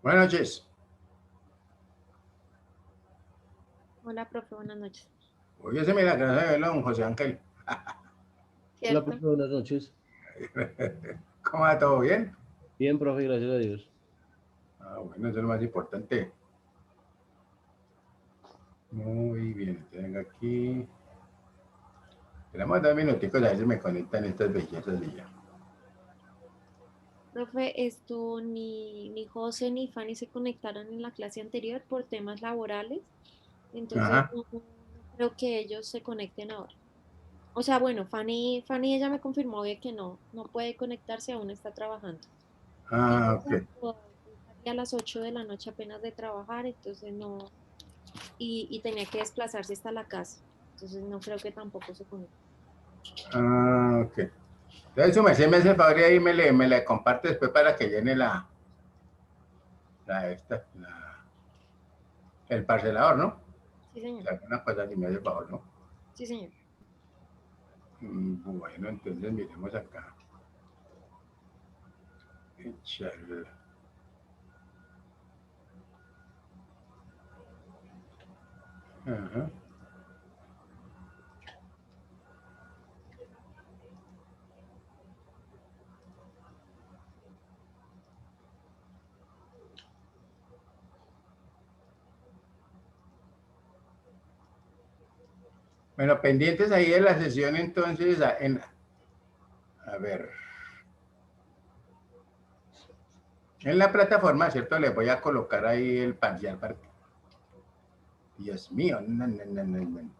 Buenas noches. Hola, profe, buenas noches. Hoy se me la casa de verlo, don José Ángel. Hola, ¿Cierto? profe, buenas noches. ¿Cómo va? ¿Todo bien? Bien, profe, gracias a Dios. Bueno, eso es lo más importante. Muy bien, tengo aquí. Tenemos 2 minuticos, a ver si me conectan estas bellezas de ya. Profe, ni José ni Fanny se conectaron en la clase anterior por temas laborales, entonces Ajá. no creo que ellos se conecten ahora. O sea, bueno, Fanny ella me confirmó de que no puede conectarse, aún está trabajando. Y José Ok. salía a las 8 de la noche apenas de trabajar, entonces no, y tenía que desplazarse hasta la casa, entonces no creo que tampoco se conecte. Ok. Entonces, su merced me hace el favor y ahí me le comparte después para que llene el parcelador, ¿no? Sí, señor. O sea, una cosa así me hace el favor, ¿no? Sí, señor. Bueno, entonces miremos acá. Echar. Ajá. Bueno, pendientes ahí de la sesión entonces, a ver, en la plataforma, ¿cierto? Les voy a colocar ahí el parcial. Dios mío, no, no, no, no, no.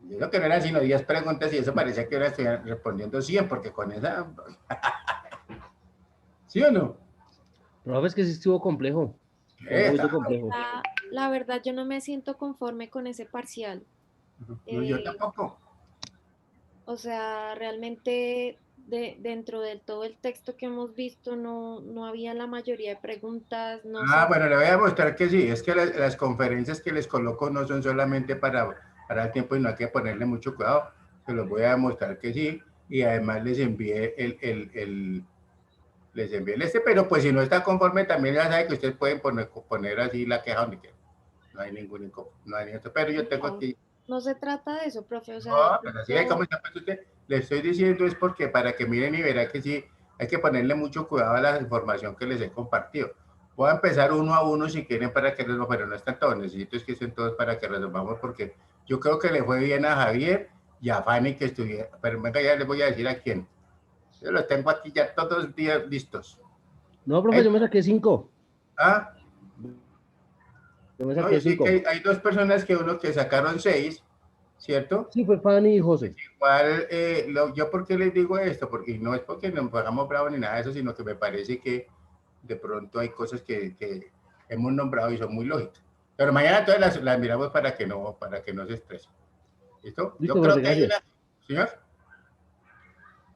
Y eso que no eran sino 10 preguntas y eso parecía que ahora estoy respondiendo 100 porque con esa, ¿sí o no? Profe, es que sí estuvo complejo. Está un poquito Esa. complejo. La verdad, yo no me siento conforme con ese parcial. No, yo Eh, tampoco. o sea, realmente dentro de todo el texto que hemos visto no había la mayoría de preguntas, no sé. Bueno, le voy a mostrar que sí, es que las conferencias que les coloco no son solamente para el tiempo y no hay que ponerle mucho cuidado, se los voy a mostrar que sí, y además les envié les envié pero pues si no está conforme también ya sabe que ustedes pueden poner así la queja donde quieran, no hay ningún no hay ningún, pero yo tengo No, aquí, no se trata de eso, profe. O sea, de no, pero así es como pronto, está pues usted, le estoy diciendo es porque para que miren y verán que sí, hay que ponerle mucho cuidado a la información que les he compartido. Voy a empezar uno a uno si quieren para que resolvamos, pero no están todos, necesito es que estén todos para que resolvamos porque yo creo que le fue bien a Javier y a Fanny que estuviera, pero venga ya les voy a decir a quién. Yo los tengo aquí ya todos los días listos. No, profe, Hay, yo me saqué 5. ah, Yo me no, yo saqué sé que 5. hay 2 personas que sacaron 6, ¿cierto? Sí, fue Fanny y José. Igual, yo por qué les digo esto, porque no es porque nos hagamos bravos ni nada de eso, sino que me parece que de pronto hay cosas que hemos nombrado y son muy lógicas. Pero mañana todas las miramos para que no se estresen. ¿Listo? Yo Listo, creo profe, que hay una, gracias. señor.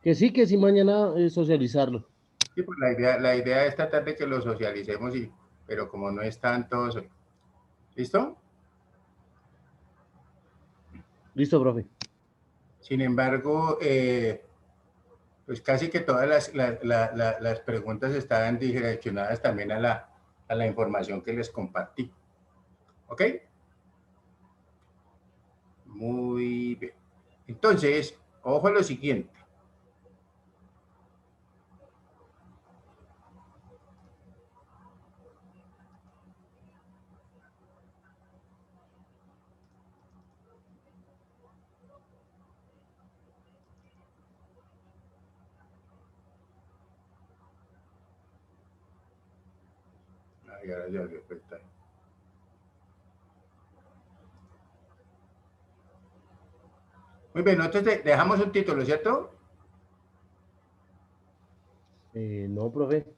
Que sí, mañana socializarlo. Sí, pues la idea es tratar de que lo socialicemos, pero como no es tanto, ¿listo? Listo, profe. Sin embargo, pues casi que todas las preguntas estaban direccionadas también a la información que les compartí. ¿Ok? Muy bien. Entonces, ojo a lo siguiente. Ay, ahora ya lo está. Muy bien, entonces dejamos un título, ¿cierto? No, profe.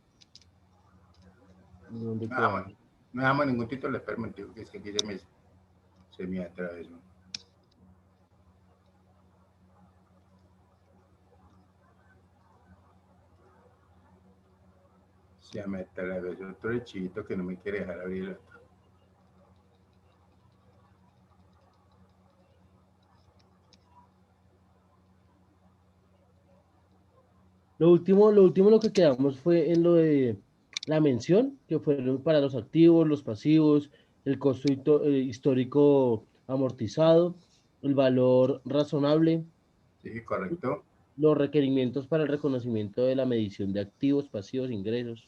¿Dónde No dejamos, quedamos? no dejamos ningún título, espera un momento, que es que aquí se me atravesó. Se me atravesó otro hechito que no me quiere dejar abrir el otro. Lo último lo que quedamos fue en lo de la mención, que fueron para los activos, los pasivos, el costo histórico amortizado, el valor razonable, Sí, correcto. los requerimientos para el reconocimiento de la medición de activos, pasivos, ingresos.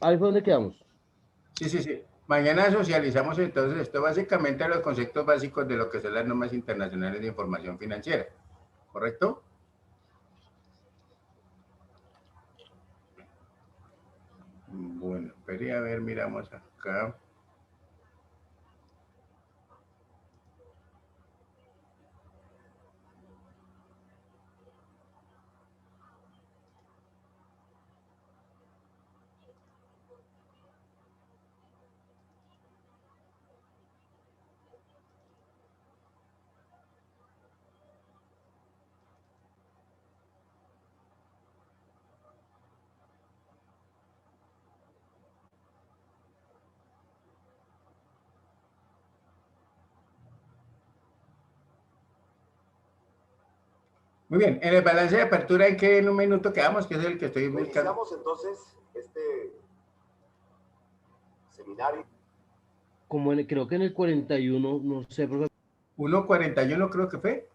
Ahí fue donde quedamos. Sí, sí, sí. Mañana socializamos entonces esto básicamente los conceptos básicos de lo que son las normas internacionales de información financiera, ¿correcto? Bueno, espere a ver, miramos acá. Muy bien, en el balance de apertura, ¿en qué en un minuto quedamos? Que es el que estoy buscando. Iniciamos entonces este seminario. Como creo que en el 41, no sé, profe, 1.41 creo que fue.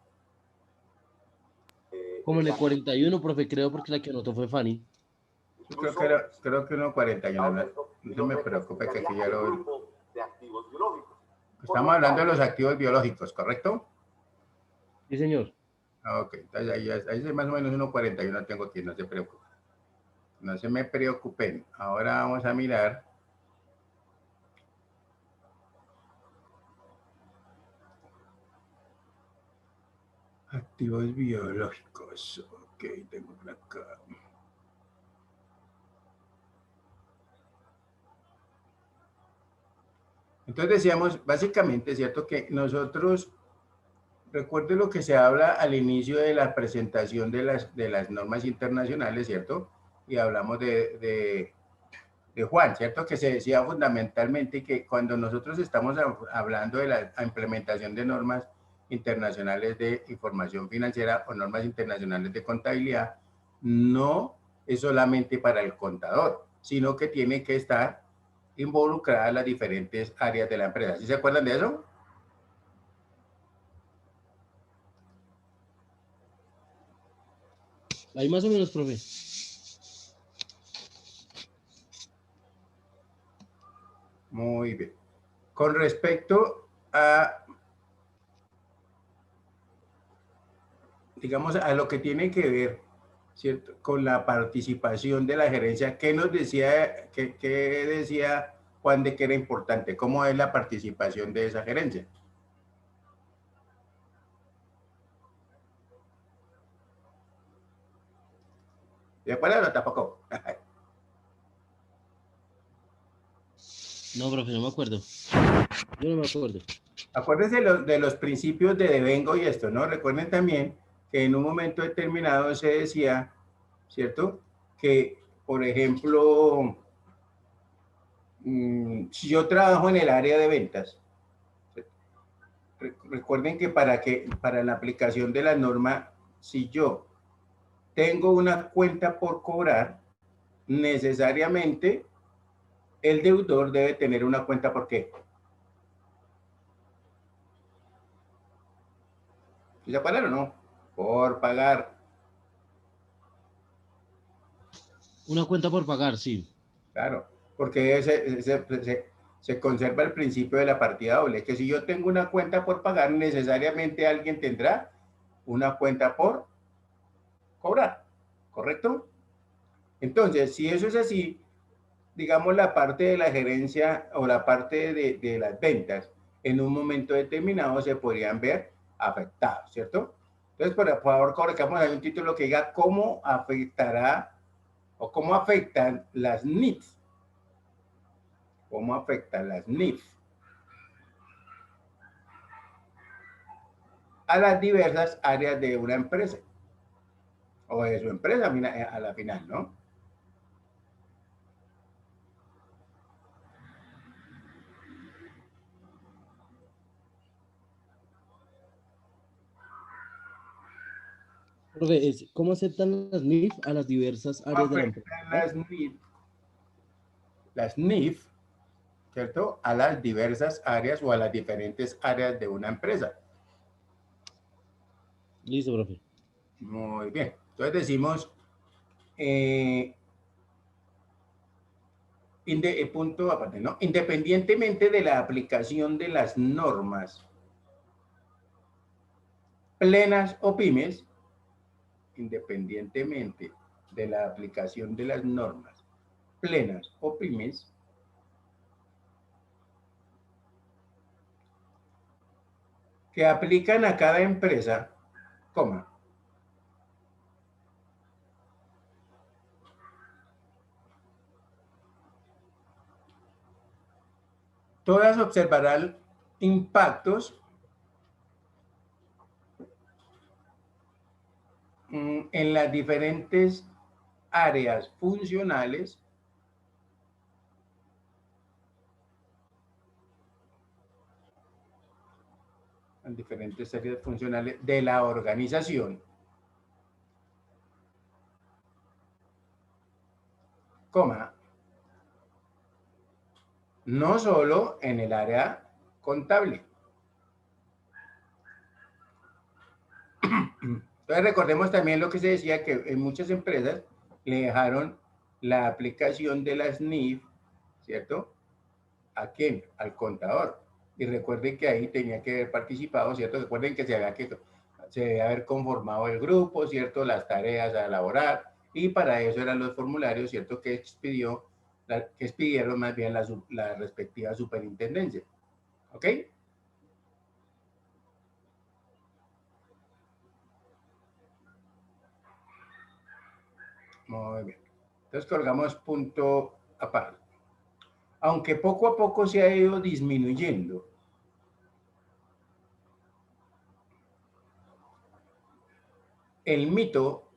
como en el 41, profe, creo, porque la que anotó fue Fanny. Yo creo que 1.41, no se me preocupe que aquí ya lo... De activos biológicos. Estamos hablando de los activos biológicos, ¿correcto? Sí, señor. Ok, entonces ahí es más o menos 1.41 tengo aquí, no se preocupe. No se me preocupen. Ahora vamos a mirar. Activos biológicos. Ok, tengo por acá. Entonces decíamos, básicamente, ¿cierto? Que nosotros, recuerde lo que se habla al inicio de la presentación de las normas internacionales, ¿cierto? Y hablamos de Juan, ¿cierto? Que se decía fundamentalmente que cuando nosotros estamos hablando de la implementación de normas internacionales de información financiera o normas internacionales de contabilidad, no es solamente para el contador, sino que tiene que estar involucradas las diferentes áreas de la empresa. ¿Sí se acuerdan de eso? Ahí más o menos, profe. Muy bien. Con respecto a, digamos, a lo que tiene que ver, ¿cierto? Con la participación de la gerencia, ¿qué nos decía, qué decía Juan de que era importante? ¿Cómo es la participación de esa gerencia? ¿De acuerdo o tampoco? No, profe, no me acuerdo. Yo no me acuerdo. Acuérdense de los principios de devengo y esto, ¿no? Recuerden también que en un momento determinado se decía, ¿cierto? Que, por ejemplo, si yo trabajo en el área de ventas, recuerden que para la aplicación de la norma, si yo tengo una cuenta por cobrar, necesariamente el deudor debe tener una cuenta por qué. ¿Se acuerdan o no? Por pagar. Una cuenta por pagar, sí. Claro, porque se conserva el principio de la partida doble, que si yo tengo una cuenta por pagar, necesariamente alguien tendrá una cuenta por cobrar, ¿correcto? Entonces, si eso es así, digamos la parte de la gerencia o la parte de las ventas, en un momento determinado se podrían ver afectados, ¿cierto? Entonces, por favor, colocamos ahí un título que diga cómo afectará o cómo afectan las NIFs. ¿Cómo afectan las NIFs a las diversas áreas de una empresa o de su empresa a la final, ¿no? Profe, ¿cómo aceptan las NIF a las diversas áreas de la empresa? Las NIF, ¿cierto? A las diversas áreas o a las diferentes áreas de una empresa. Listo, profe. Muy bien. Entonces decimos, punto aparte, ¿no? Independientemente de la aplicación de las normas plenas o pymes, independientemente de la aplicación de las normas plenas o pymes, que aplican a cada empresa, coma, todas observarán impactos en las diferentes áreas funcionales de la organización, coma, no solo en el área contable. Entonces recordemos también lo que se decía, que en muchas empresas le dejaron la aplicación de las NIF, ¿cierto? ¿A quién? Al contador. Y recuerden que ahí tenía que haber participado, ¿cierto? Recuerden que se debe haber conformado el grupo, ¿cierto? Las tareas a elaborar, y para eso eran los formularios, ¿cierto? Que expidieron más bien la respectiva superintendencia. ¿Ok? Muy bien. Entonces colgamos punto aparte. Aunque poco a poco se ha ido disminuyendo el mito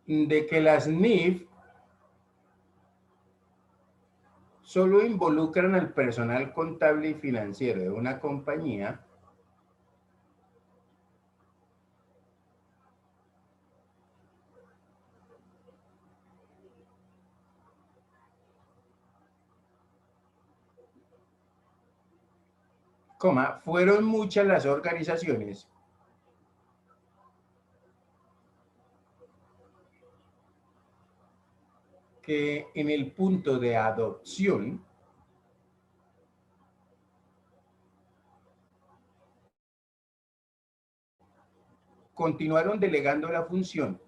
de que las NIF solo involucran al personal contable y financiero de una compañía, fueron muchas las organizaciones que en el punto de adopción continuaron delegando la función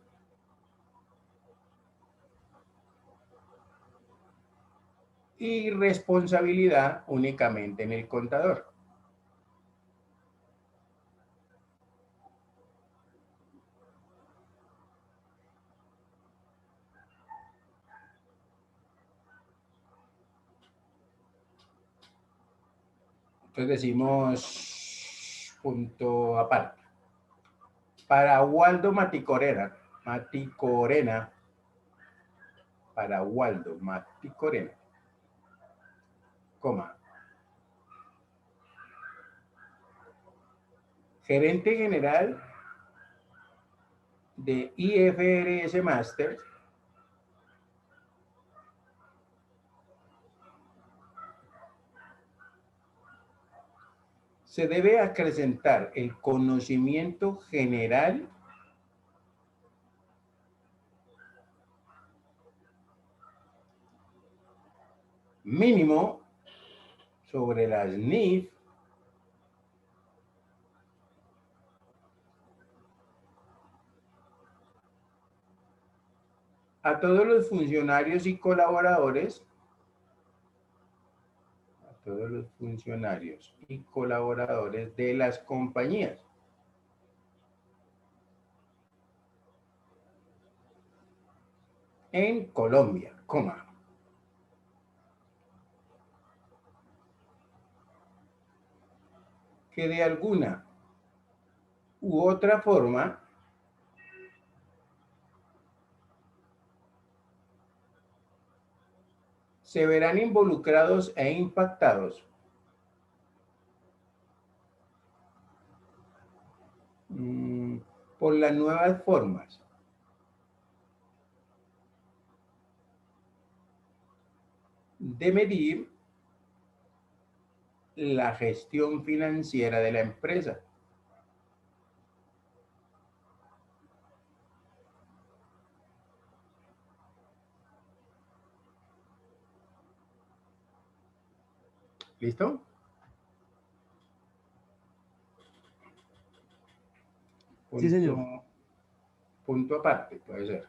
y responsabilidad únicamente en el contador. Entonces decimos punto aparte. Para Waldo Maticorena, para Waldo Maticorena, coma, gerente general de IFRS Masters, se debe acrecentar el conocimiento general mínimo sobre las NIF a todos los funcionarios y colaboradores, de las compañías. En Colombia, coma. Que de alguna u otra forma se verán involucrados e impactados por las nuevas formas de medir la gestión financiera de la empresa. ¿Listo? Sí, señor. Punto aparte, puede ser.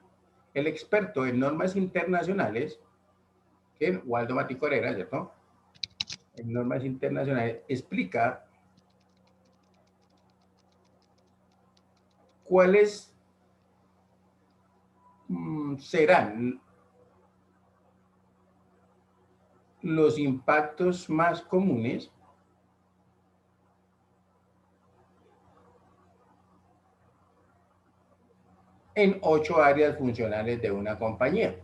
El experto en normas internacionales, que es Waldo Maticorena, ¿cierto? En normas internacionales, explica cuáles serán los impactos más comunes en 8 áreas funcionales de una compañía.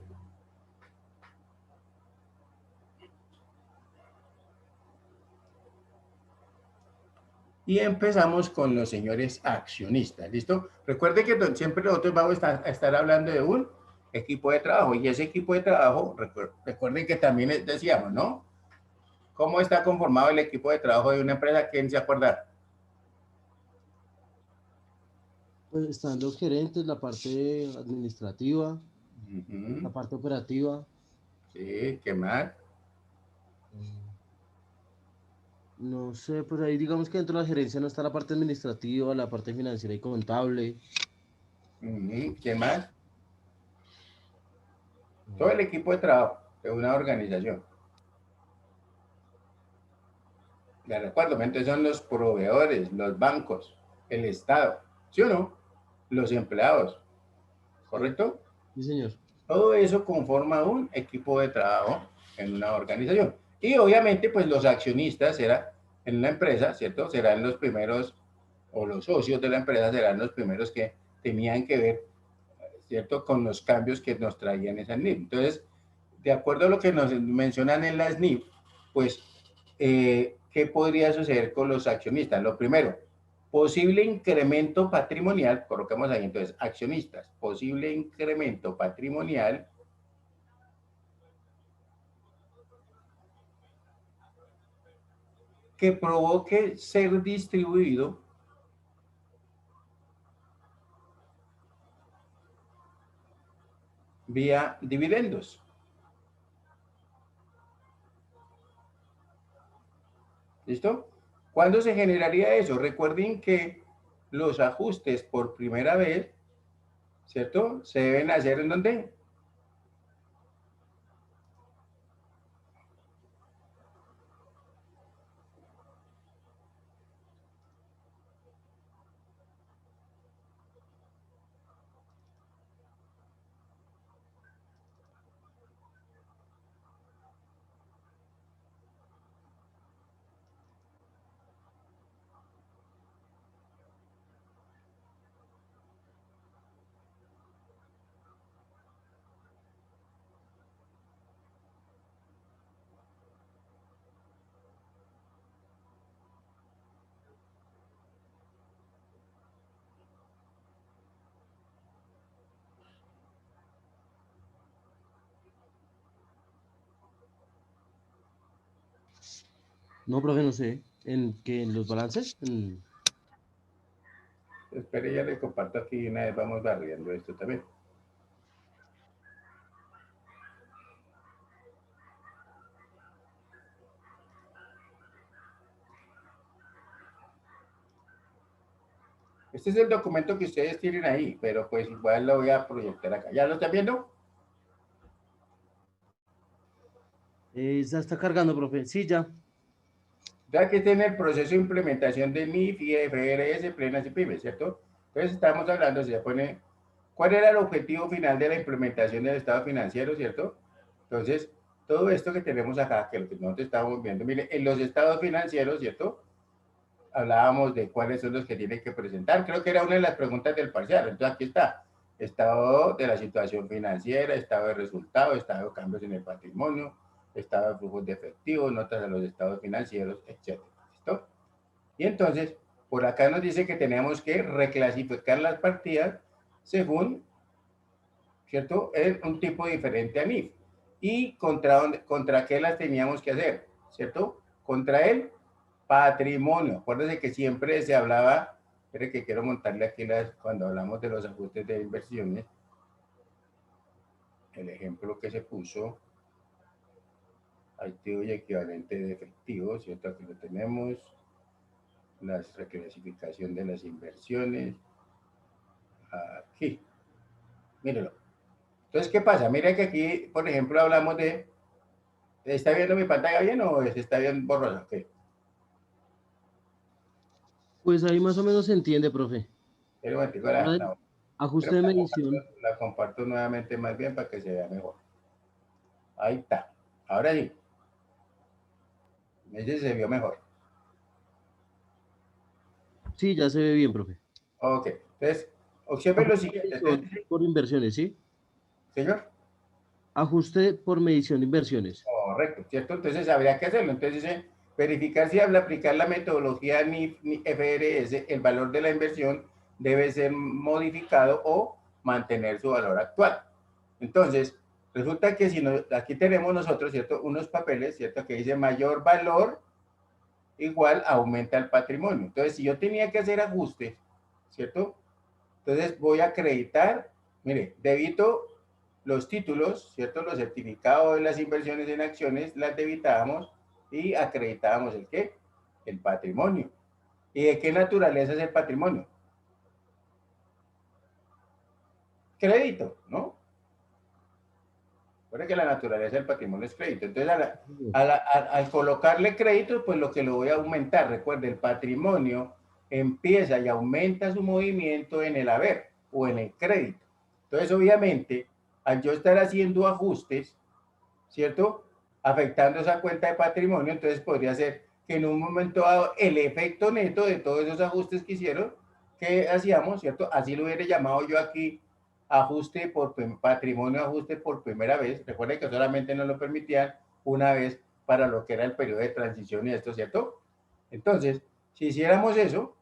Y empezamos con los señores accionistas, ¿listo? Recuerde que siempre nosotros vamos a estar hablando de un equipo de trabajo, y ese equipo de trabajo, recuerden que también decíamos, ¿no? ¿Cómo está conformado el equipo de trabajo de una empresa? ¿Quién se acuerda? Pues están los gerentes, la parte administrativa, la Uh-huh. parte operativa. Sí, ¿qué más? No sé, pues ahí digamos que dentro de la gerencia no está la parte administrativa, la parte financiera y contable. Uh-huh. ¿Qué más? Todo el equipo de trabajo de una organización. Les recuerdo, entonces son los proveedores, los bancos, el Estado, ¿sí o no? Los empleados, ¿correcto? Sí, señor. Todo eso conforma un equipo de trabajo en una organización. Y obviamente, pues los accionistas en una empresa, ¿cierto? Serán los primeros, o los socios de la empresa serán los primeros que tenían que ver, ¿cierto? Con los cambios que nos traían esa SNIF. Entonces, de acuerdo a lo que nos mencionan en la SNIF, pues, ¿qué podría suceder con los accionistas? Lo primero, posible incremento patrimonial, colocamos ahí entonces, accionistas, posible incremento patrimonial que provoque ser distribuido vía dividendos. ¿Listo? ¿Cuándo se generaría eso? Recuerden que los ajustes por primera vez, ¿cierto? Se deben hacer ¿en dónde? No, profe, no sé. ¿En los balances? Espere, ya le comparto aquí una vez, vamos barriendo esto también. Este es el documento que ustedes tienen ahí, pero pues igual lo voy a proyectar acá. ¿Ya lo están viendo? Ya está cargando, profe. Sí, ya. Ya que tiene el proceso de implementación de MIF, IFRS, plenas y pymes, ¿cierto? Entonces estamos hablando, se pone, ¿cuál era el objetivo final de la implementación del estado financiero, ¿cierto? Entonces, todo esto que tenemos acá, que lo que nosotros estamos viendo, mire, en los estados financieros, ¿cierto? Hablábamos de cuáles son los que tienen que presentar, creo que era una de las preguntas del parcial, entonces aquí está, estado de la situación financiera, estado de resultados, estado de cambios en el patrimonio, estado de flujos de efectivo, notas de los estados financieros, etc. ¿Listo? Y entonces, por acá nos dice que tenemos que reclasificar las partidas según, ¿cierto? Es un tipo diferente a NIF. ¿Y contra qué las teníamos que hacer? ¿Cierto? Contra el patrimonio. Acuérdense que siempre se hablaba, espere que quiero montarle aquí cuando hablamos de los ajustes de inversiones, el ejemplo que se puso, activo y equivalente de efectivo, ¿cierto? Aquí lo tenemos, la reclasificación de las inversiones, aquí, mírelo. Entonces, ¿qué pasa? Mira que aquí, por ejemplo, hablamos de, ¿está viendo mi pantalla bien o se está bien borrosa? Okay. Pues ahí más o menos se entiende, profe. Pero bueno, Ajuste de medición. La comparto nuevamente más bien para que se vea mejor. Ahí está. Ahora sí. Ese se vio mejor. Sí, ya se ve bien, profe. Ok. Entonces, observe lo siguiente. Por inversiones, ¿sí? Señor. Ajuste por medición de inversiones. Correcto, ¿cierto? Entonces habría que hacerlo. Entonces dice, verificar si al aplicar la metodología NIF-FRS, el valor de la inversión debe ser modificado o mantener su valor actual. Entonces, resulta que si aquí tenemos nosotros, ¿cierto? Unos papeles, ¿cierto? Que dice mayor valor igual aumenta el patrimonio. Entonces, si yo tenía que hacer ajustes, ¿cierto? Entonces voy a acreditar, mire, débito los títulos, ¿cierto? Los certificados de las inversiones en acciones las debitábamos y acreditábamos el ¿qué? El patrimonio. ¿Y de qué naturaleza es el patrimonio? Crédito, ¿no? Recuerda que la naturaleza del patrimonio es crédito. Entonces, al colocarle crédito, pues lo que lo voy a aumentar, recuerde, el patrimonio empieza y aumenta su movimiento en el haber o en el crédito. Entonces, obviamente, al yo estar haciendo ajustes, ¿cierto? Afectando esa cuenta de patrimonio, entonces podría ser que en un momento dado el efecto neto de todos esos ajustes que hicieron, que hacíamos, ¿cierto? Así lo hubiera llamado yo aquí ajuste por patrimonio, ajuste por primera vez. Recuerden que solamente nos lo permitían una vez para lo que era el periodo de transición y esto, ¿cierto? Entonces, si hiciéramos eso,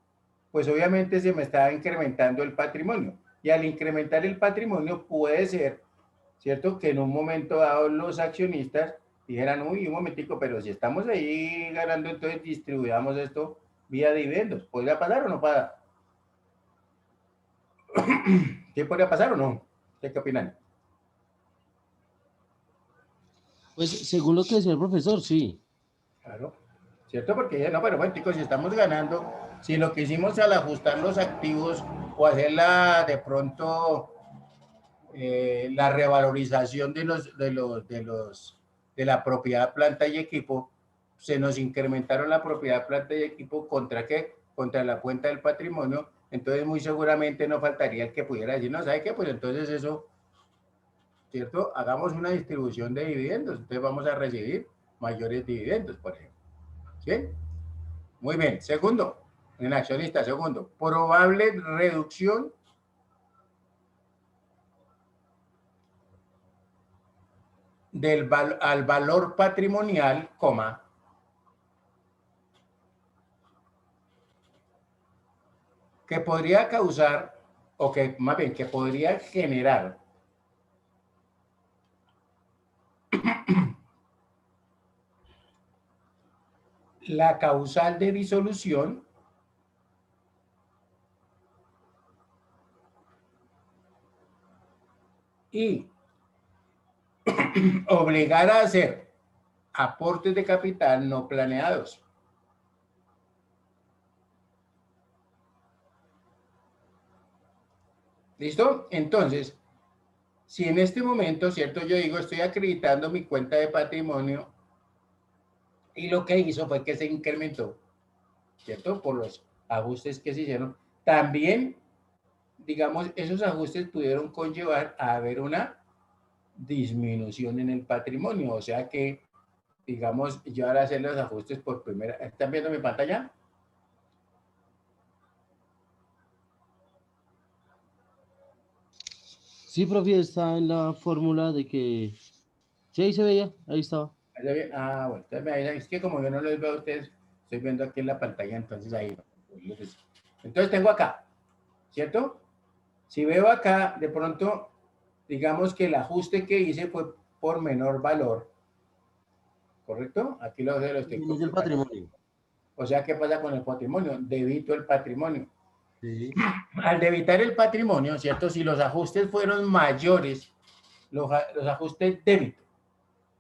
pues obviamente se me estaba incrementando el patrimonio. Y al incrementar el patrimonio puede ser, ¿cierto? Que en un momento dado los accionistas dijeran, uy, un momentico, pero si estamos ahí ganando, entonces distribuyamos esto vía dividendos. ¿Podría pasar o no pasa? ¿Qué podría pasar o no? ¿Qué opinan? Pues según lo que decía el profesor, sí. Claro, ¿cierto? Porque no, pero bueno, chicos, si estamos ganando, si lo que hicimos al ajustar los activos o hacerla de pronto la revalorización de la propiedad, planta y equipo, se nos incrementaron la propiedad, planta y equipo, ¿contra qué? Contra la cuenta del patrimonio, entonces muy seguramente no faltaría el que pudiera decir, no, ¿sabe qué? Pues entonces eso, ¿cierto? Hagamos una distribución de dividendos, entonces vamos a recibir mayores dividendos, por ejemplo. ¿Sí? Muy bien. Segundo, en accionista, segundo, probable reducción al valor patrimonial, coma, que podría causar, o que más bien, que podría generar la causal de disolución y obligar a hacer aportes de capital no planeados. ¿Listo? Entonces, si en este momento, ¿cierto? Yo digo, estoy acreditando mi cuenta de patrimonio y lo que hizo fue que se incrementó, ¿cierto? Por los ajustes que se hicieron. También, digamos, esos ajustes pudieron conllevar a haber una disminución en el patrimonio. O sea que, digamos, yo ahora hacer los ajustes por primera... ¿Están viendo mi pantalla? Sí, profe, está en la fórmula de que... Sí, ahí se veía, ahí estaba. Ah, bueno, entonces me avisan, es que como yo no les veo a ustedes, estoy viendo aquí en la pantalla, entonces ahí. les decía. Entonces tengo acá, ¿cierto? Si veo acá, de pronto, digamos que el ajuste que hice fue por menor valor, ¿correcto? Aquí lo estoy Disminuye el patrimonio. O sea, ¿qué pasa con el patrimonio? Debito el patrimonio. Sí. Al debitar el patrimonio, ¿cierto? Si los ajustes fueron mayores, los ajustes débito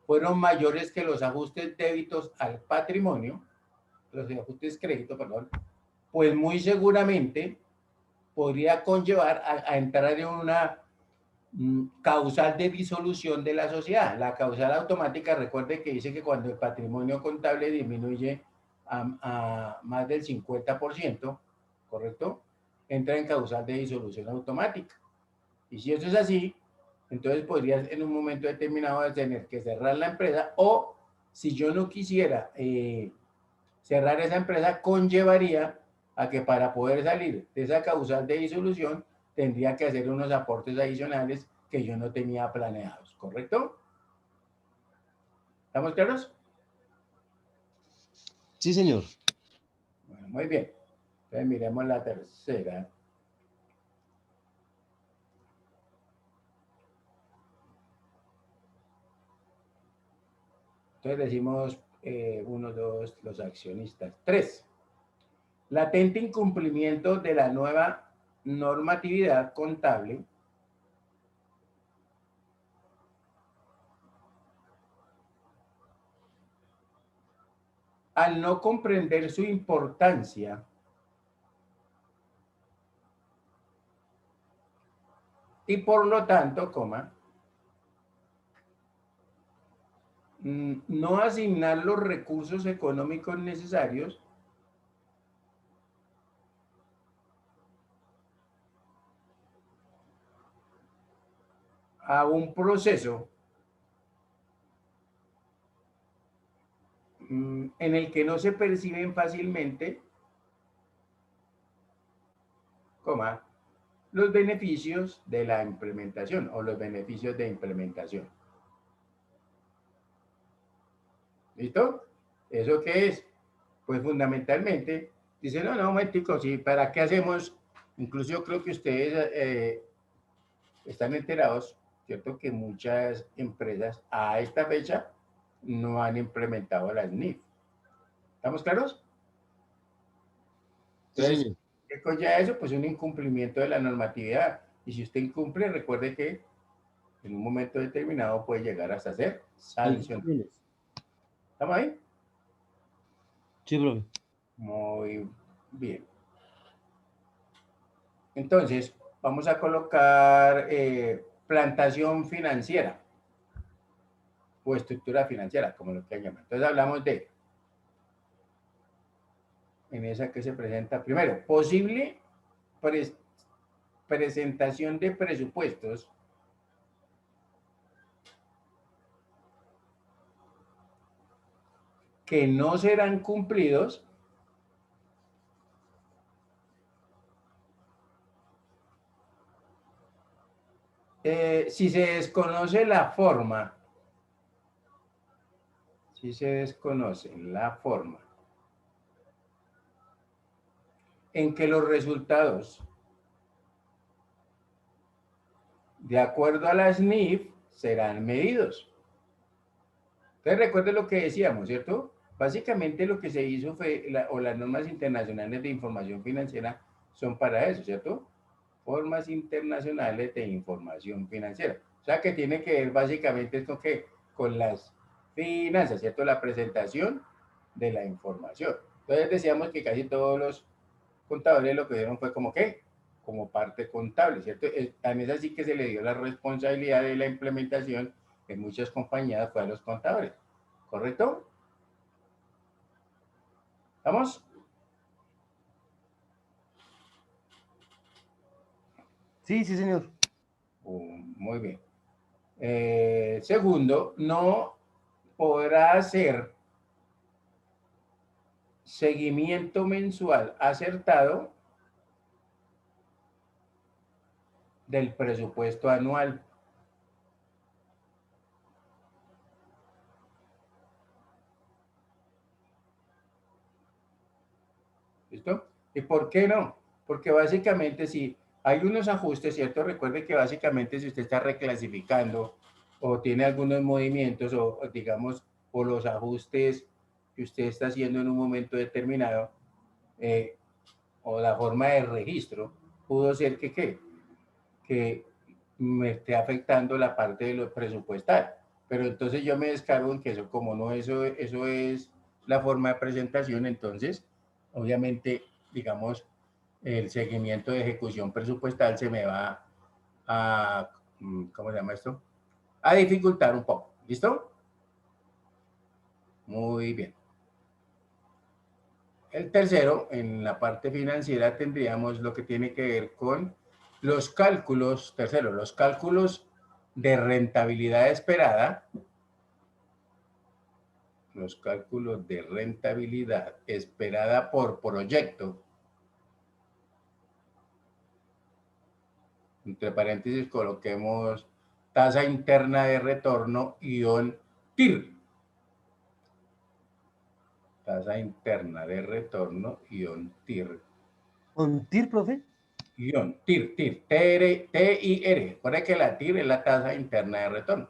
fueron mayores que los ajustes débitos al patrimonio, los ajustes crédito, perdón, pues muy seguramente podría conllevar a entrar en una causal de disolución de la sociedad. La causal automática, recuerde que dice que cuando el patrimonio contable disminuye a más del 50%, ¿correcto? Entra en causal de disolución automática. Y si eso es así, entonces podrías en un momento determinado tener que cerrar la empresa, o si yo no quisiera cerrar esa empresa, conllevaría a que para poder salir de esa causal de disolución tendría que hacer unos aportes adicionales que yo no tenía planeados, ¿correcto? ¿Estamos claros? Sí, señor. Bueno, muy bien. Entonces miremos la tercera. Entonces decimos 1, 2, los accionistas. 3. Latente incumplimiento de la nueva normatividad contable al no comprender su importancia y por lo tanto, no asignar los recursos económicos necesarios a un proceso en el que no se perciben fácilmente, los beneficios de la implementación o los beneficios de implementación. ¿Listo? ¿Eso qué es? Pues fundamentalmente, dice, no, momentico, sí, ¿para qué hacemos? Incluso yo creo que ustedes están enterados, ¿cierto? Que muchas empresas a esta fecha no han implementado las NIF. ¿Estamos claros? Entonces, Sí, ¿qué conlleva eso? Pues un incumplimiento de la normatividad. Y si usted incumple, recuerde que en un momento determinado puede llegar hasta ser sancionado. ¿Estamos ahí? Sí, profe. Muy bien. Entonces, vamos a colocar plantación financiera o estructura financiera, como lo que llaman. Entonces hablamos de, en esa que se presenta primero, posible presentación de presupuestos que no serán cumplidos si se desconoce la forma, en que los resultados, de acuerdo a las NIF, serán medidos. Entonces recuerde lo que decíamos, ¿cierto? Básicamente lo que se hizo fue, o las normas internacionales de información financiera son para eso, ¿cierto? Formas internacionales de información financiera. O sea que tiene que ver básicamente con qué, con las finanzas, ¿cierto? La presentación de la información. Entonces decíamos que casi todos los contadores lo que dieron fue como qué, como parte contable, ¿cierto? También es así que se le dio la responsabilidad de la implementación en muchas compañías fue a los contadores, ¿correcto? ¿Vamos? Sí, sí, señor. Muy bien. Segundo, no podrá hacer seguimiento mensual acertado del presupuesto anual. ¿Listo? ¿Y por qué no? Porque básicamente si hay unos ajustes, ¿cierto? Recuerde que básicamente si usted está reclasificando o tiene algunos movimientos o digamos, o los ajustes que usted está haciendo en un momento determinado, o la forma de registro, pudo ser que me esté afectando la parte de lo presupuestal. Pero entonces yo me descargo en que eso, como no, eso es la forma de presentación, entonces, obviamente, digamos, el seguimiento de ejecución presupuestal se me va a, ¿cómo se llama esto? A dificultar un poco. ¿Listo? Muy bien. El tercero, en la parte financiera, tendríamos lo que tiene que ver con los cálculos, tercero, los cálculos de rentabilidad esperada, los cálculos de rentabilidad esperada por proyecto, entre paréntesis coloquemos tasa interna de retorno guión TIR, tasa interna de retorno guión TIR. ¿Con TIR, profe? Guión, TIR, T-I-R. Recuerda que la TIR es la tasa interna de retorno.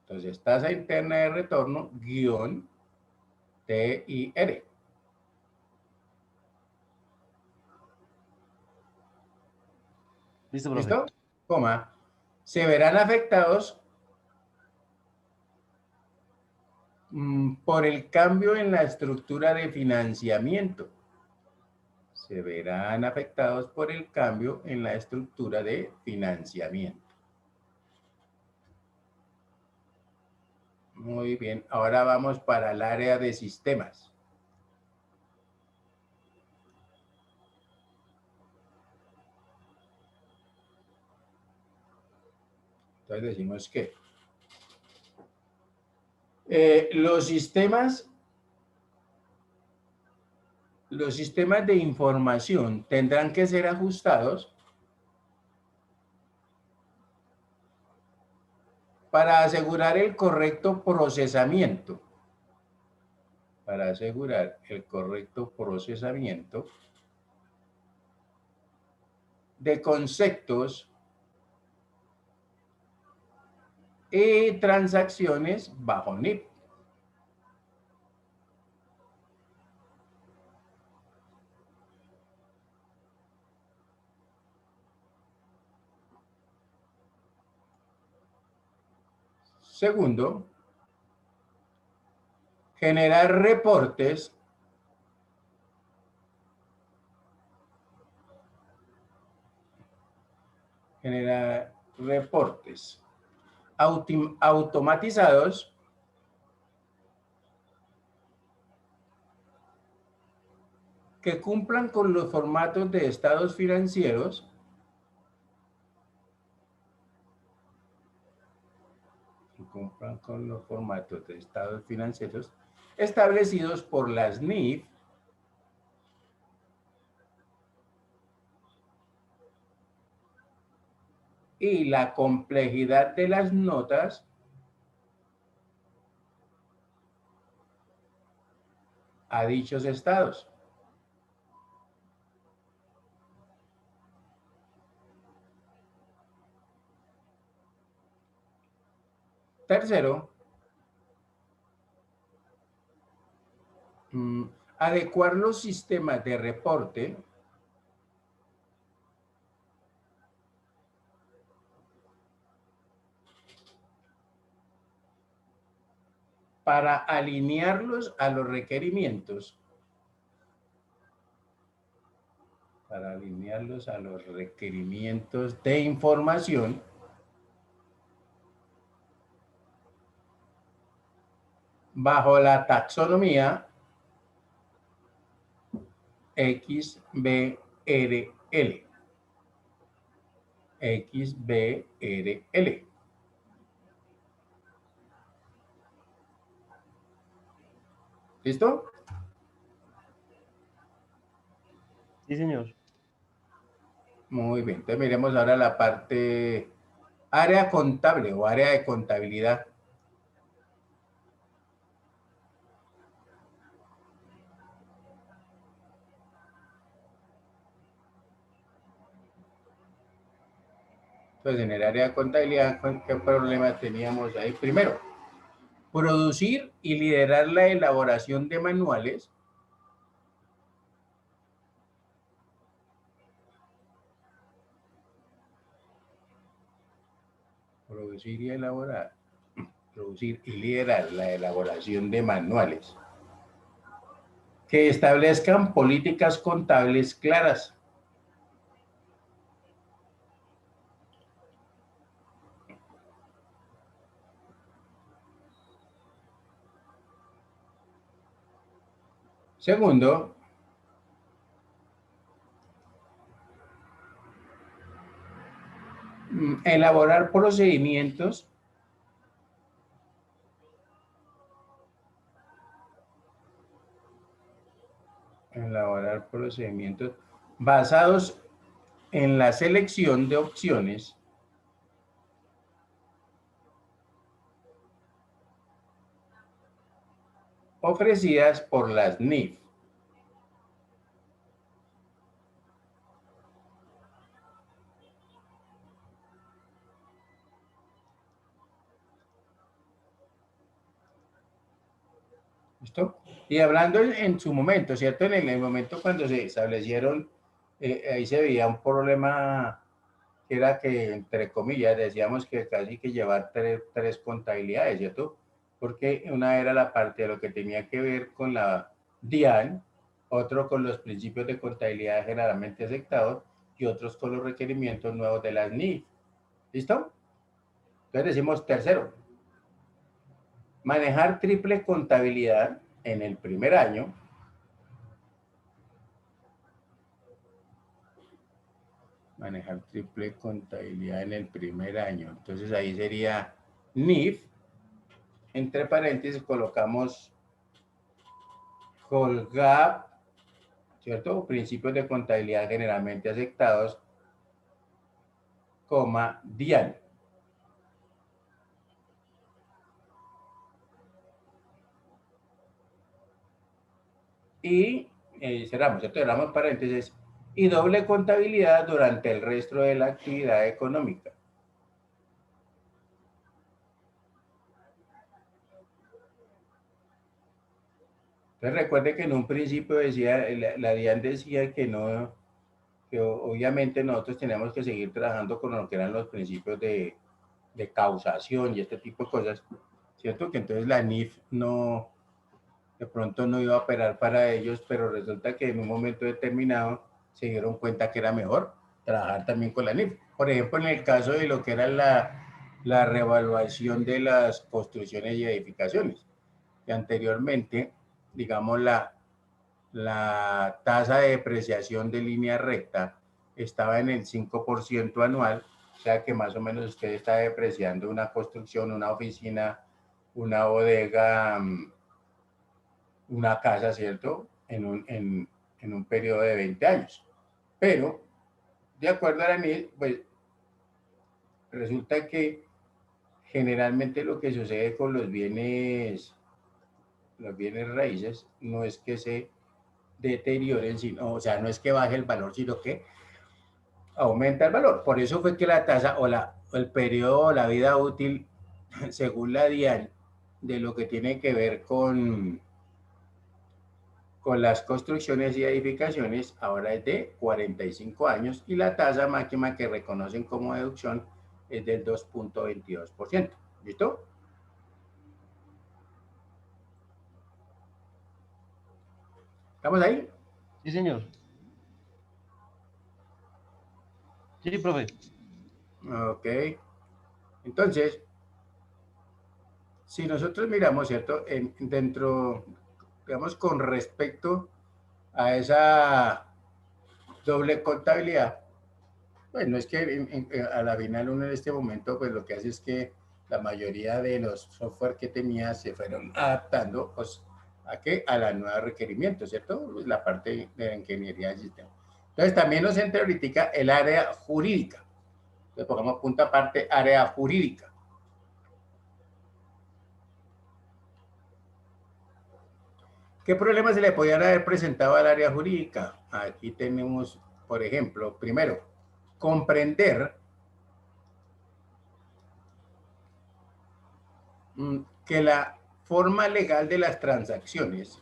Entonces, tasa interna de retorno, guión, TIR. Listo, profe. ¿Listo? Coma. Se verán afectados por el cambio en la estructura de financiamiento. Se verán afectados por el cambio en la estructura de financiamiento. Muy bien, ahora vamos para el área de sistemas. Entonces decimos que los sistemas de información tendrán que ser ajustados para asegurar el correcto procesamiento. Para asegurar el correcto procesamiento de conceptos y transacciones bajo NIP. Segundo, generar reportes automatizados que cumplan con los formatos de estados financieros establecidos por las NIF y la complejidad de las notas a dichos estados. Tercero, adecuar los sistemas de reporte para alinearlos a los requerimientos. De información bajo la taxonomía XBRL. XBRL. ¿Listo? Sí, señor. Muy bien. Entonces miremos ahora la parte área contable o área de contabilidad. Entonces, en el área de contabilidad, ¿qué problema teníamos ahí? Primero, producir y liderar la elaboración de manuales. Producir y elaborar. Producir y liderar la elaboración de manuales que establezcan políticas contables claras. Segundo, elaborar procedimientos basados en la selección de opciones ofrecidas por las NIF. ¿Listo? Y hablando en su momento, ¿cierto? En el momento cuando se establecieron, ahí se veía un problema que era que, entre comillas, decíamos que casi que llevar tres contabilidades, ¿cierto? Porque una era la parte de lo que tenía que ver con la DIAN, otro con los principios de contabilidad generalmente aceptados y otros con los requerimientos nuevos de las NIF. ¿Listo? Entonces decimos tercero, manejar triple contabilidad en el primer año. Manejar triple contabilidad en el primer año. Entonces ahí sería NIF. Entre paréntesis colocamos Colgap, ¿cierto? Principios de contabilidad generalmente aceptados, coma, DIAN. Y cerramos, ¿cierto? Cerramos paréntesis. Y doble contabilidad durante el resto de la actividad económica. Entonces recuerde que en un principio decía, la DIAN decía que no, que obviamente nosotros tenemos que seguir trabajando con lo que eran los principios de causación y este tipo de cosas, ¿cierto? Que entonces la NIF no, de pronto no iba a operar para ellos, pero resulta que en un momento determinado se dieron cuenta que era mejor trabajar también con la NIF. Por ejemplo, en el caso de lo que era la reevaluación de las construcciones y edificaciones, que anteriormente, digamos, la tasa de depreciación de línea recta estaba en el 5% anual, o sea que más o menos usted está depreciando una construcción, una oficina, una bodega, una casa, ¿cierto? En un periodo de 20 años. Pero, de acuerdo a la NIF, pues resulta que generalmente lo que sucede con los bienes raíces no es que se deterioren, sino, o sea, no es que baje el valor, sino que aumenta el valor. Por eso fue que la tasa o el periodo o la vida útil, según la DIAN, de lo que tiene que ver con las construcciones y edificaciones, ahora es de 45 años y la tasa máxima que reconocen como deducción es del 2.22%. ¿Listo? ¿Estamos ahí? Sí, señor. Sí, profe. Ok. Entonces, si nosotros miramos, ¿cierto? Dentro, digamos, con respecto a esa doble contabilidad, pues no es que a la final uno en este momento, pues lo que hace es que la mayoría de los software que tenía se fueron adaptando, pues, ¿a qué? A los nuevos requerimientos, ¿cierto? Pues la parte de la ingeniería del sistema. Entonces también nos entra ahorita el área jurídica. Entonces pongamos punto aparte, área jurídica. ¿Qué problemas se le podían haber presentado al área jurídica? Aquí tenemos, por ejemplo, primero, comprender que la forma legal de las transacciones,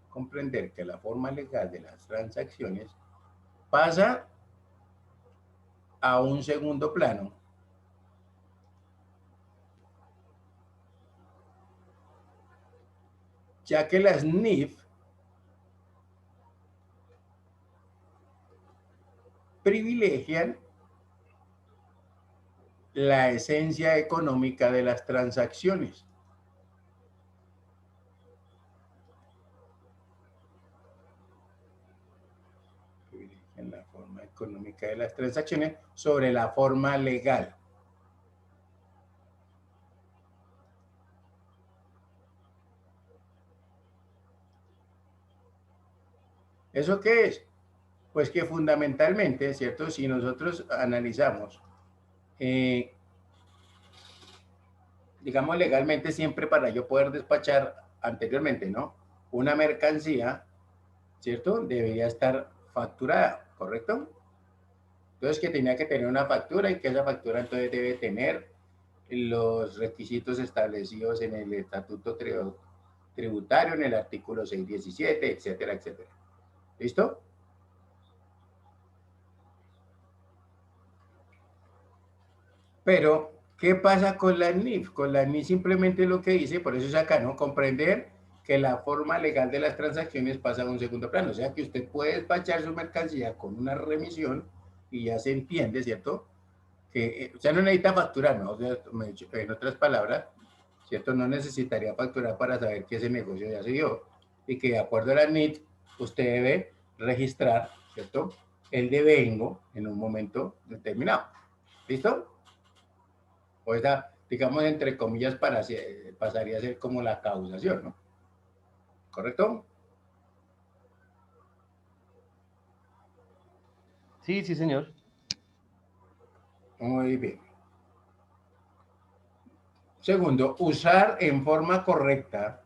comprender que la forma legal de las transacciones pasa a un segundo plano, ya que las NIF privilegian la esencia económica de las transacciones. Privilegian la forma económica de las transacciones sobre la forma legal. ¿Eso qué es? Pues que fundamentalmente, ¿cierto? Si nosotros analizamos, digamos legalmente, siempre para yo poder despachar anteriormente, ¿no? Una mercancía, ¿cierto? Debería estar facturada, ¿correcto? Entonces que tenía que tener una factura y que esa factura entonces debe tener los requisitos establecidos en el estatuto tributario, en el artículo 617, etcétera, etcétera. ¿Listo? Pero, ¿qué pasa con la NIF? Con la NIF simplemente lo que dice, por eso es acá, ¿no? Comprender que la forma legal de las transacciones pasa a un segundo plano. O sea, que usted puede despachar su mercancía con una remisión y ya se entiende, ¿cierto? Que usted no necesita facturar, ¿no? O sea, en otras palabras, ¿cierto? No necesitaría facturar para saber que ese negocio ya se dio. Y que de acuerdo a la NIF, usted debe registrar, ¿cierto? El devengo en un momento determinado. ¿Listo? O esa, digamos, entre comillas, pasaría a ser como la causación, ¿no? ¿Correcto? Sí, sí, señor. Muy bien. Segundo, usar en forma correcta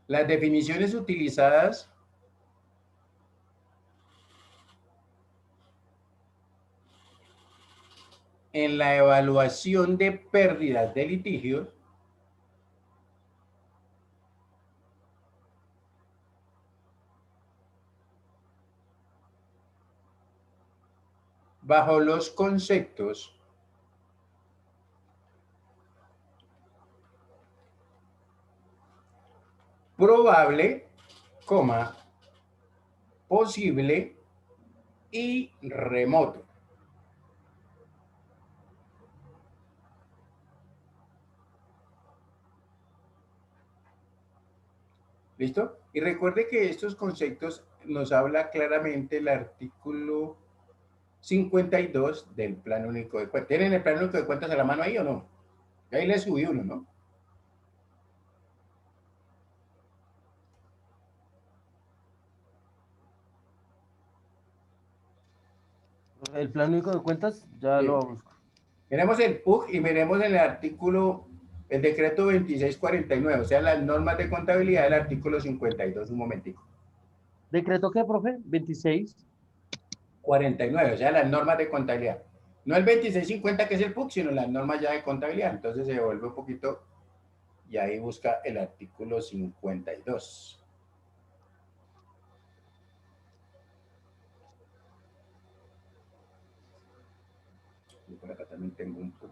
las definiciones utilizadas en la evaluación de pérdidas de litigios bajo los conceptos probable, posible y remoto. ¿Listo? Y recuerde que estos conceptos nos habla claramente el artículo 52 del Plan Único de Cuentas. ¿Tienen el Plan Único de Cuentas a la mano ahí o no? Ahí le subí uno, ¿no? El plan único de cuentas, ya Sí. lo busco. Miremos el PUC y miremos el artículo, el decreto 2649, o sea, las normas de contabilidad del artículo 52, un momentico. ¿Decreto qué, profe? 26. 49, o sea, las normas de contabilidad. No el 2650 que es el PUC, sino las normas ya de contabilidad. Entonces se devuelve un poquito y ahí busca el artículo 52. Y por acá también tengo un PUC.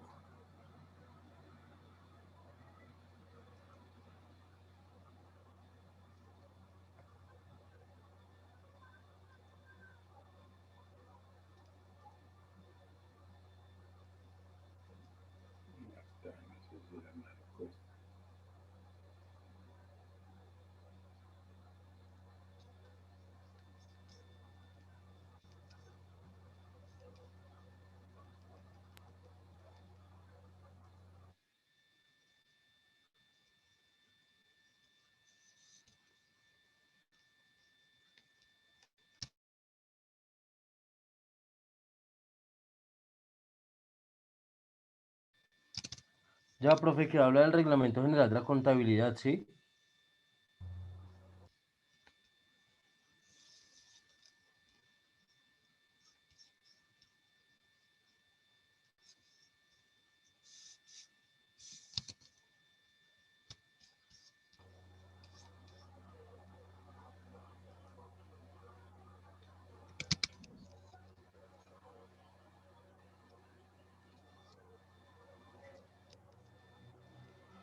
Ya, profe, que habla del Reglamento General de la Contabilidad, ¿sí?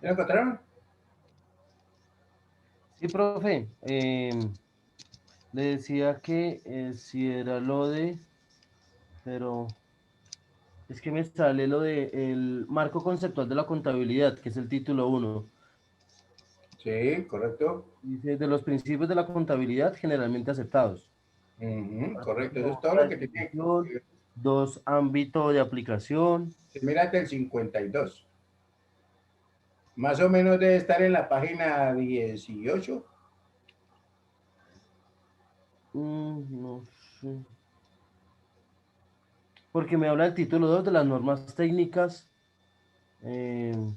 ¿Ya lo encontraron? Sí, profe. Le decía que si era lo de, pero es que me sale lo de el marco conceptual de la contabilidad, que es el título 1. Sí, correcto. Dice, de los principios de la contabilidad generalmente aceptados. Correcto, eso es todo La lo que tiene. definición, 2, ámbito de aplicación. Mírate el 52. Más o menos debe estar en la página 18. No sé. Porque me habla el título 2 de las normas técnicas. El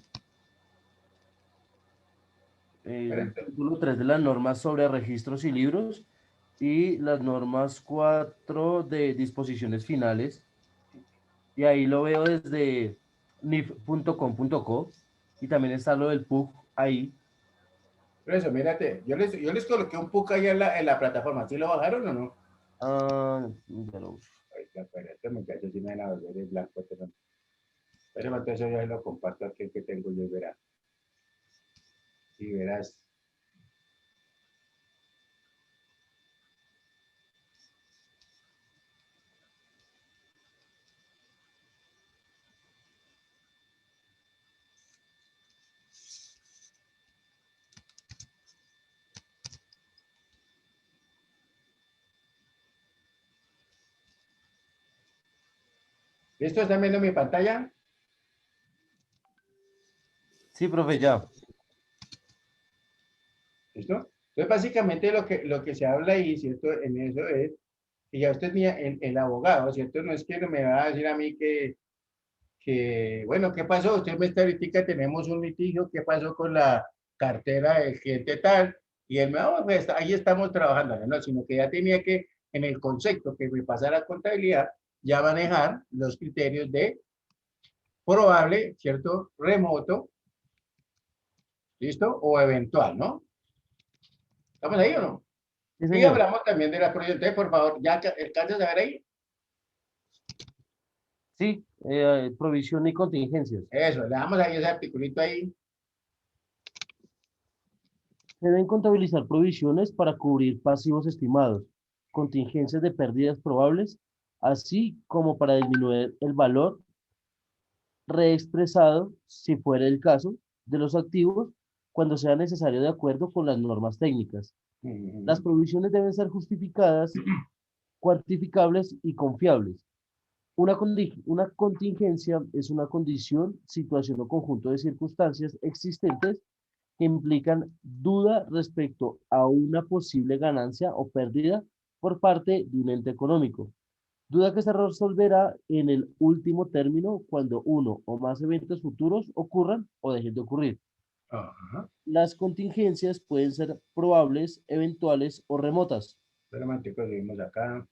Espérate. título 3 de las normas sobre registros y libros. Y las normas 4 de disposiciones finales. Y ahí lo veo desde nif.com.co. Y también está lo del PUC ahí. Por eso, mírate, yo les coloqué un PUC ahí en la plataforma. ¿Sí lo bajaron o no? Ya lo uso. Pero este muchacho sí me van a volver de blanco. Pero entonces yo ya lo comparto aquí el que tengo yo y verás. Y verás. ¿Listo? ¿Están viendo mi pantalla? Sí, profe, ya. ¿Listo? Entonces, básicamente lo que se habla ahí, ¿cierto? En eso es que ya usted tenía el abogado, ¿cierto? No es que me va a decir a mí bueno, ¿qué pasó? Usted me está ahorita, tenemos un litigio, ¿qué pasó con la cartera del cliente tal? Y él me dijo, pues ahí estamos trabajando, no, sino que ya tenía que, en el concepto que me pasara contabilidad, ya manejar los criterios de probable, ¿cierto? Remoto, ¿listo? O eventual, ¿no? ¿Estamos ahí o no? Sí, Y señor. hablamos también de la proyección. Por favor, ¿ya alcanzas a ver ahí? Sí, provisión y contingencias. Eso, le damos ahí ese articulito ahí. Se deben contabilizar provisiones para cubrir pasivos estimados, contingencias de pérdidas probables, así como para disminuir el valor reexpresado, si fuera el caso, de los activos cuando sea necesario de acuerdo con las normas técnicas. Las provisiones deben ser justificadas, cuantificables y confiables. Una contingencia es una condición, situación o conjunto de circunstancias existentes que implican duda respecto a una posible ganancia o pérdida por parte de un ente económico. Duda que se resolverá en el último término cuando uno o más eventos futuros ocurran o dejen de ocurrir. Ajá. Las contingencias pueden ser probables, eventuales o remotas. Espera un momentico, seguimos acá.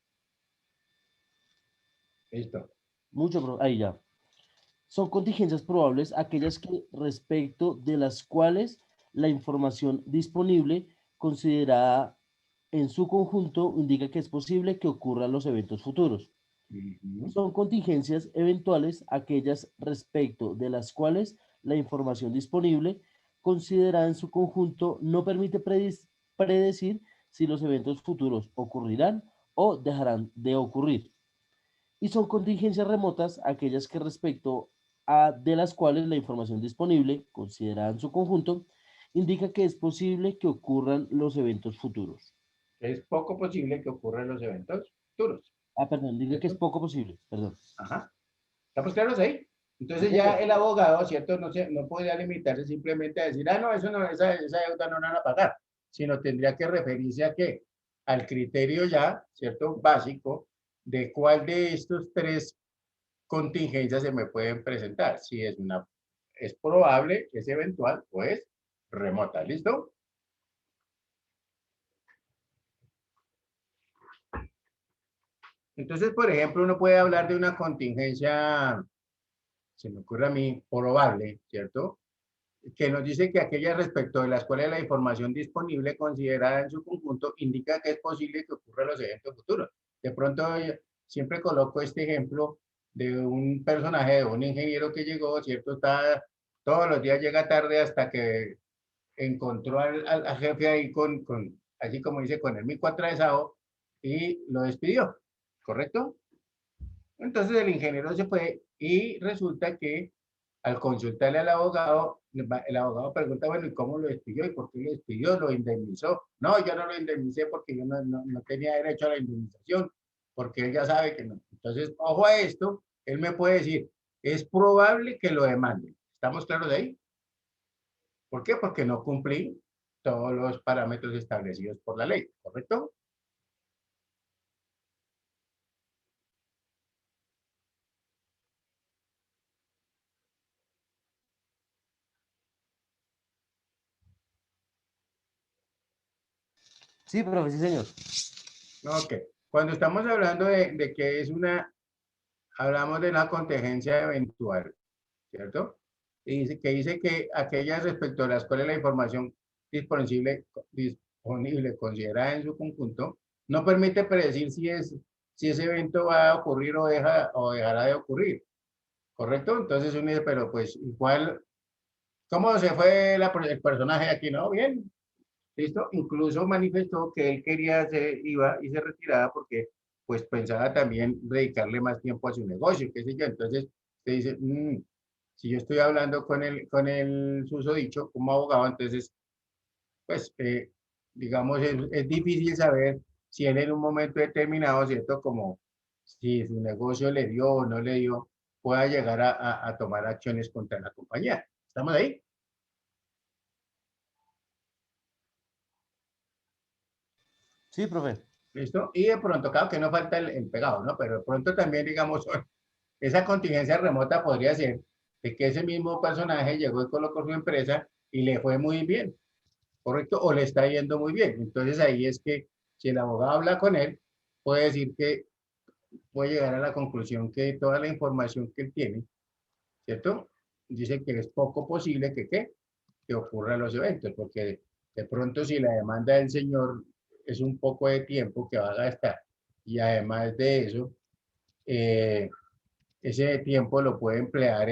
Listo. Ahí ya. Son contingencias probables aquellas que respecto de las cuales la información disponible considerada en su conjunto indica que es posible que ocurran los eventos futuros. Son contingencias eventuales aquellas respecto de las cuales la información disponible considerada en su conjunto no permite predecir si los eventos futuros ocurrirán o dejarán de ocurrir. Y son contingencias remotas aquellas que respecto a de las cuales la información disponible, considerada en su conjunto, indica que es posible que ocurran los eventos futuros. Es poco posible que ocurran los eventos futuros. Perdón, diga que es ¿Cierto? poco posible, perdón. Ajá. ¿Estamos claros ahí? Entonces Sí, ya señor. el abogado, ¿cierto? No podría limitarse simplemente a decir, no, eso no, esa deuda no la van a pagar, sino tendría que referirse a qué? Al criterio ya, ¿cierto? Básico de cuál de estos tres contingencias se me pueden presentar. Si es probable, es eventual o es remota. ¿Listo? Entonces, por ejemplo, uno puede hablar de una contingencia, se me ocurre a mí, probable, ¿cierto? Que nos dice que aquellas respecto de las cuales la información disponible considerada en su conjunto indica que es posible que ocurran los eventos futuros. De pronto, siempre coloco este ejemplo de un personaje, de un ingeniero que llegó, ¿cierto? Está todos los días llega tarde hasta que encontró al jefe ahí así como dice, con el mico atravesado y lo despidió, ¿correcto? Entonces el ingeniero se fue y resulta que al consultarle al abogado, el abogado pregunta, bueno, ¿y cómo lo despidió? ¿Y por qué lo despidió? ¿Lo indemnizó? No, yo no lo indemnicé porque yo no tenía derecho a la indemnización, porque él ya sabe que no. Entonces, ojo a esto, él me puede decir, es probable que lo demande. ¿Estamos claros de ahí? ¿Por qué? Porque no cumplí todos los parámetros establecidos por la ley, ¿correcto? Sí, profe, sí, señor. Ok. Cuando estamos hablando de que es hablamos de una contingencia eventual, ¿cierto? Y dice que aquellas respecto a las cuales la información disponible considerada en su conjunto no permite predecir si ese evento va a ocurrir o dejará de ocurrir, ¿correcto? Entonces uno dice, pero pues igual, ¿cómo se fue el personaje aquí? ¿No? Bien, listo. Incluso manifestó que él iba y se retiraba porque pues pensaba también dedicarle más tiempo a su negocio, qué sé yo. Entonces se dice, si yo estoy hablando con el susodicho como abogado, entonces pues digamos es difícil saber si él en un momento determinado, ¿cierto? Como si su negocio le dio o no le dio, pueda llegar a tomar acciones contra la compañía. ¿Estamos ahí? Sí, profe. ¿Listo? Y de pronto, claro que no falta el pegado, ¿no? Pero de pronto también, digamos, esa contingencia remota podría ser de que ese mismo personaje llegó y colocó su empresa y le fue muy bien, ¿correcto? O le está yendo muy bien. Entonces ahí es que si el abogado habla con él, puede decir que puede llegar a la conclusión que toda la información que él tiene, ¿cierto? Dice que es poco posible que ocurran los eventos, porque de pronto si la demanda del señor es un poco de tiempo que va a gastar y además de eso, eh, ese tiempo lo puede emplear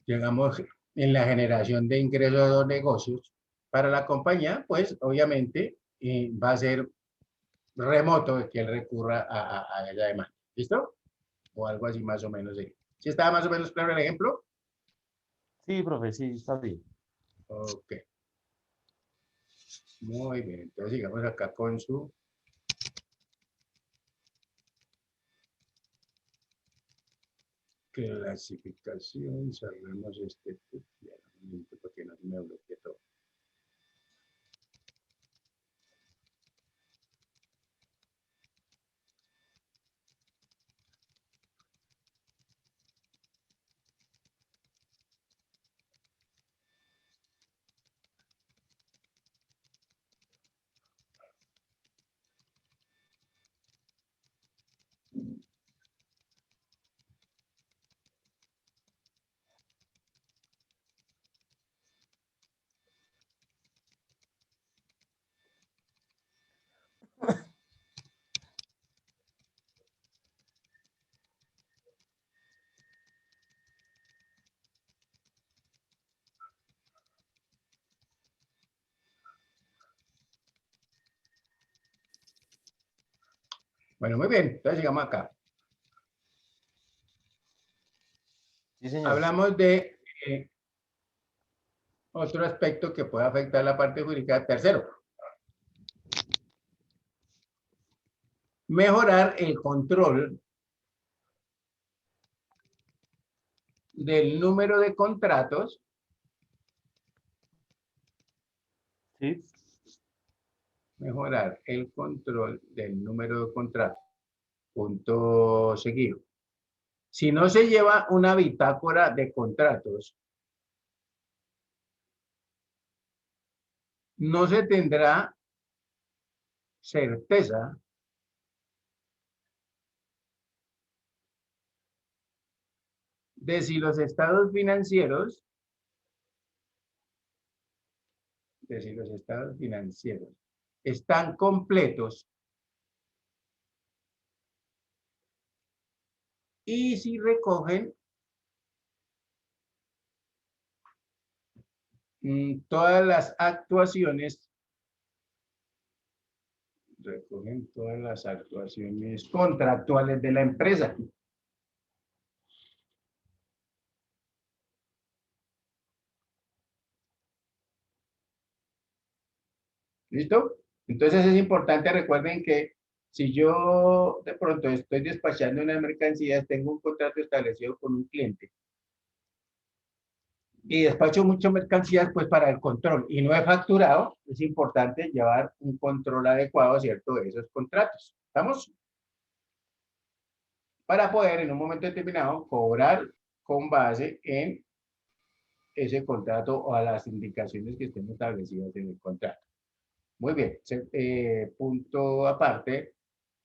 digamos, en la generación de ingresos de los negocios para la compañía, pues obviamente va a ser remoto que él recurra a esa demanda. ¿Listo? O algo así más o menos. ¿Sí estaba más o menos claro el ejemplo? Sí, profe, sí, está bien. Ok, muy bien. Entonces sigamos acá con su clasificación. Cerremos este porque no me bloqueé todo. Bueno, muy bien. Entonces sigamos acá. Sí, señor. Hablamos de otro aspecto que puede afectar la parte jurídica. Tercero, mejorar el control del número de contratos. Sí. Mejorar el control del número de contratos. Punto seguido. Si no se lleva una bitácora de contratos, no se tendrá certeza de si los estados financieros, están completos y si recogen todas las actuaciones, recogen todas las actuaciones contractuales de la empresa. ¿Listo? Entonces es importante, recuerden que si yo de pronto estoy despachando unas mercancías, tengo un contrato establecido con un cliente y despacho muchas mercancías, pues para el control y no he facturado, es importante llevar un control adecuado, ¿cierto?, de esos contratos. ¿Estamos? Para poder en un momento determinado cobrar con base en ese contrato o a las indicaciones que estén establecidas en el contrato. Muy bien, punto aparte,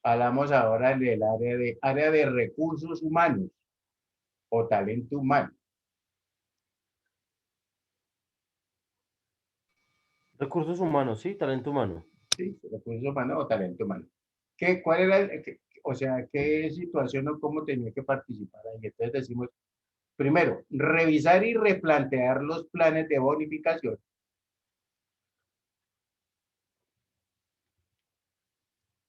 hablamos ahora del área de recursos humanos o talento humano. Recursos humanos, sí, talento humano. Sí, recursos humanos o talento humano. ¿Cuál era, o sea, qué situación o cómo tenía que participar ahí? Entonces decimos, primero, revisar y replantear los planes de bonificación.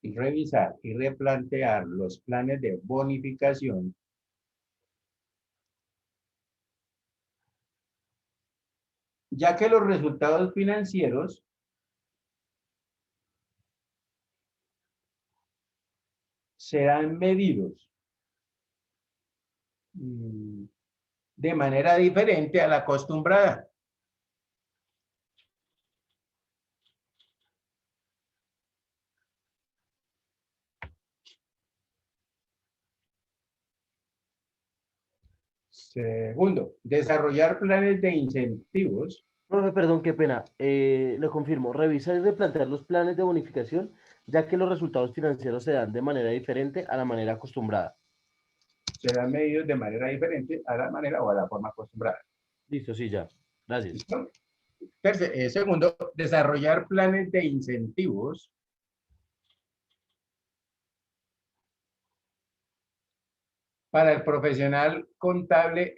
Revisar y replantear los planes de bonificación ya que los resultados financieros serán medidos de manera diferente a la acostumbrada. Segundo, desarrollar planes de incentivos. Profe, perdón, qué pena. Lo confirmo. Revisar y replantear los planes de bonificación, ya que los resultados financieros se dan de manera diferente a la manera acostumbrada. Serán medidos de manera diferente a la manera o a la forma acostumbrada. Listo, sí, ya. Gracias. ¿Listo? Segundo, desarrollar planes de incentivos para el profesional contable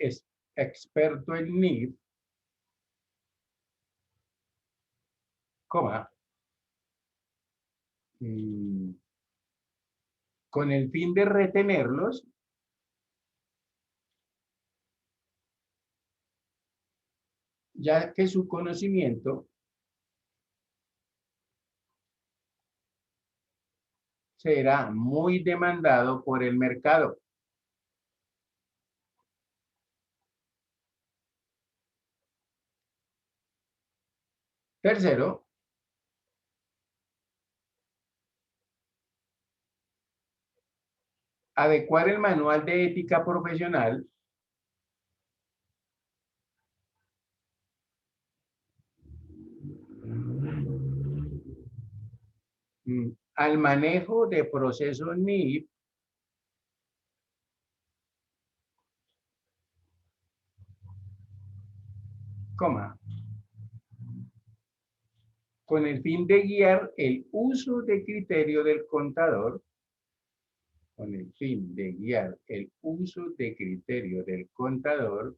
experto en NIF, con el fin de retenerlos ya que su conocimiento será muy demandado por el mercado. Tercero, adecuar el manual de ética profesional al manejo de procesos NIF con el fin de guiar el uso de criterio del contador, con el fin de guiar el uso de criterio del contador,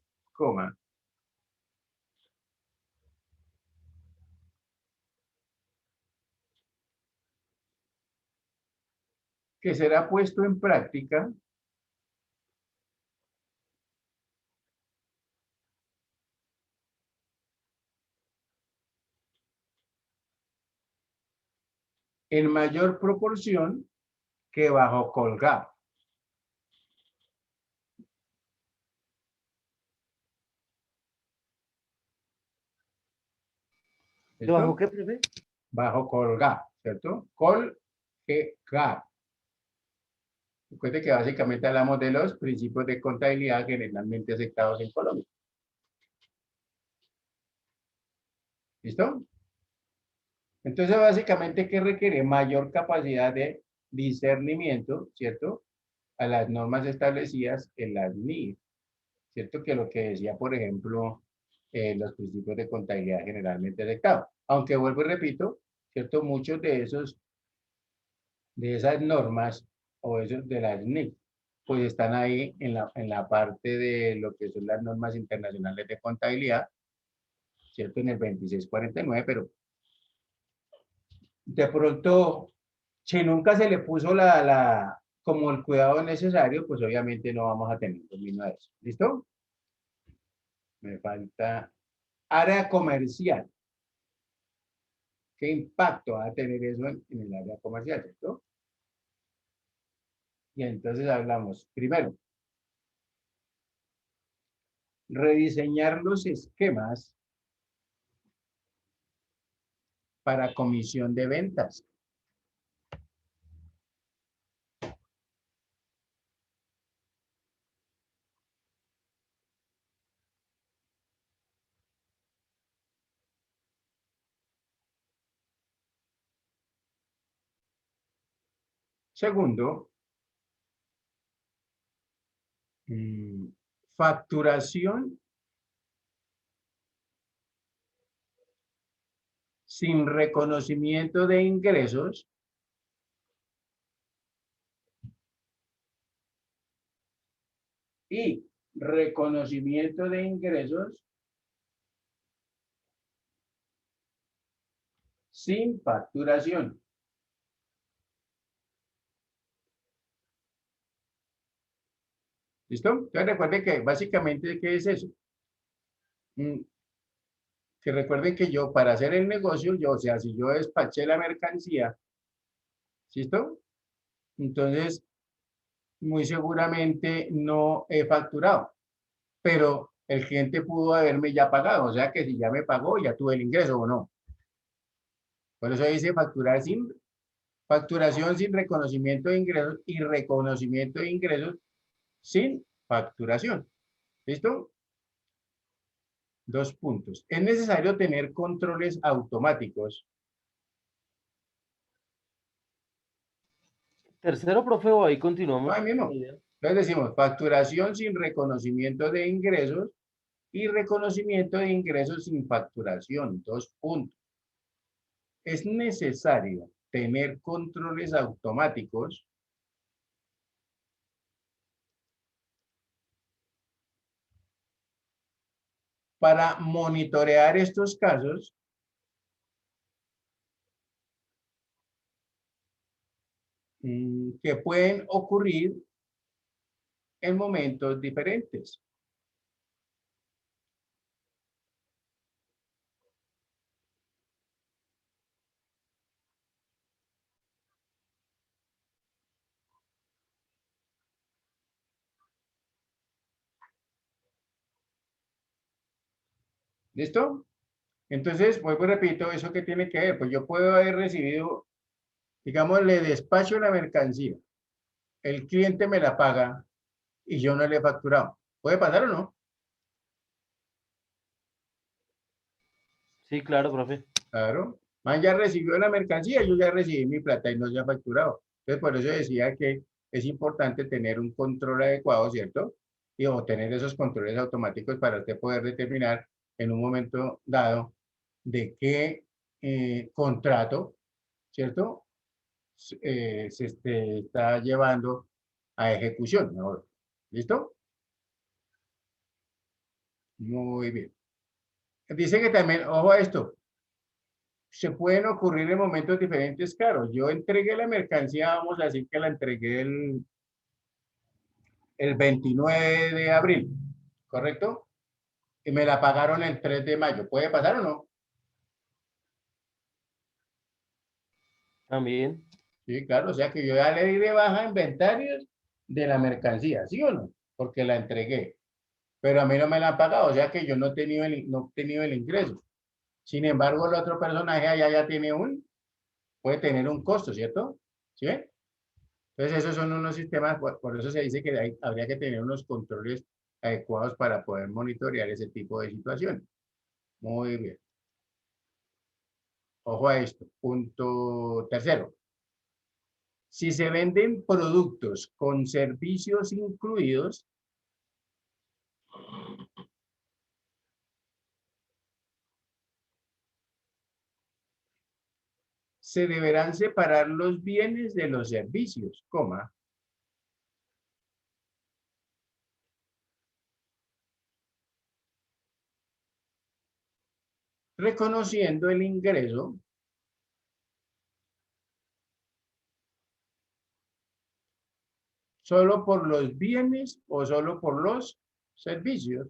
que será puesto en práctica en mayor proporción que bajo Colgap. ¿Bajo qué, profe? Bajo Colgap, ¿cierto? Colgap. Recuerde que básicamente hablamos de los principios de contabilidad generalmente aceptados en Colombia. ¿Listo? Entonces, básicamente, ¿qué requiere? Mayor capacidad de discernimiento, ¿cierto? A las normas establecidas en las NIF, ¿cierto? Que lo que decía, por ejemplo, los principios de contabilidad generalmente aceptados. Aunque vuelvo y repito, ¿cierto? Muchos de esas normas o esos de las NIF, pues están ahí en la parte de lo que son las normas internacionales de contabilidad, ¿cierto? En el 2649, pero de pronto, si nunca se le puso como el cuidado necesario, pues obviamente no vamos a tener dominio de eso. ¿Listo? Me falta área comercial. ¿Qué impacto va a tener eso en el área comercial, cierto? Y entonces hablamos, primero, rediseñar los esquemas para comisión de ventas. Segundo, facturación sin reconocimiento de ingresos y reconocimiento de ingresos sin facturación. ¿Listo? Entonces recuerden que básicamente, ¿qué es eso? Que recuerden que yo para hacer el negocio, o sea, si yo despaché la mercancía, ¿listo? Entonces, muy seguramente no he facturado, pero el cliente pudo haberme ya pagado, o sea que si ya me pagó, ya tuve el ingreso o no. Por eso dice facturación sin reconocimiento de ingresos y reconocimiento de ingresos sin facturación. ¿Listo? 2 puntos. Es necesario tener controles automáticos. Tercero, profe, o ahí continuamos. Ahí mismo. Entonces decimos facturación sin reconocimiento de ingresos y reconocimiento de ingresos sin facturación. 2 puntos. Es necesario tener controles automáticos para monitorear estos casos que pueden ocurrir en momentos diferentes. ¿Listo? Entonces, vuelvo y repito, ¿eso qué tiene que ver? Pues yo puedo haber recibido, digamos, le despacho la mercancía, el cliente me la paga y yo no le he facturado. ¿Puede pasar o no? Sí, claro, profe. Claro. Man ya recibió la mercancía, yo ya recibí mi plata y no se ha facturado. Entonces, por eso decía que es importante tener un control adecuado, ¿cierto? Y o tener esos controles automáticos para usted poder determinar en un momento dado de qué contrato, ¿cierto? Se está llevando a ejecución. Ahora. ¿Listo? Muy bien. Dice que también, ojo a esto, se pueden ocurrir en momentos diferentes, claro. Yo entregué la mercancía, vamos a decir que la entregué el 29 de abril, ¿correcto? Y me la pagaron el 3 de mayo. ¿Puede pasar o no? También. Sí, claro, o sea que yo ya le di de baja inventarios de la mercancía, ¿sí o no? Porque la entregué, pero a mí no me la han pagado, o sea que yo no he tenido el ingreso. Sin embargo, el otro personaje allá ya tiene puede tener un costo, ¿cierto? ¿Sí ven? Entonces, esos son unos sistemas, por eso se dice que habría que tener unos controles adecuados para poder monitorear ese tipo de situaciones. Muy bien. Ojo a esto. Punto tercero. Si se venden productos con servicios incluidos, se deberán separar los bienes de los servicios, coma. reconociendo el ingreso solo por los bienes o solo por los servicios.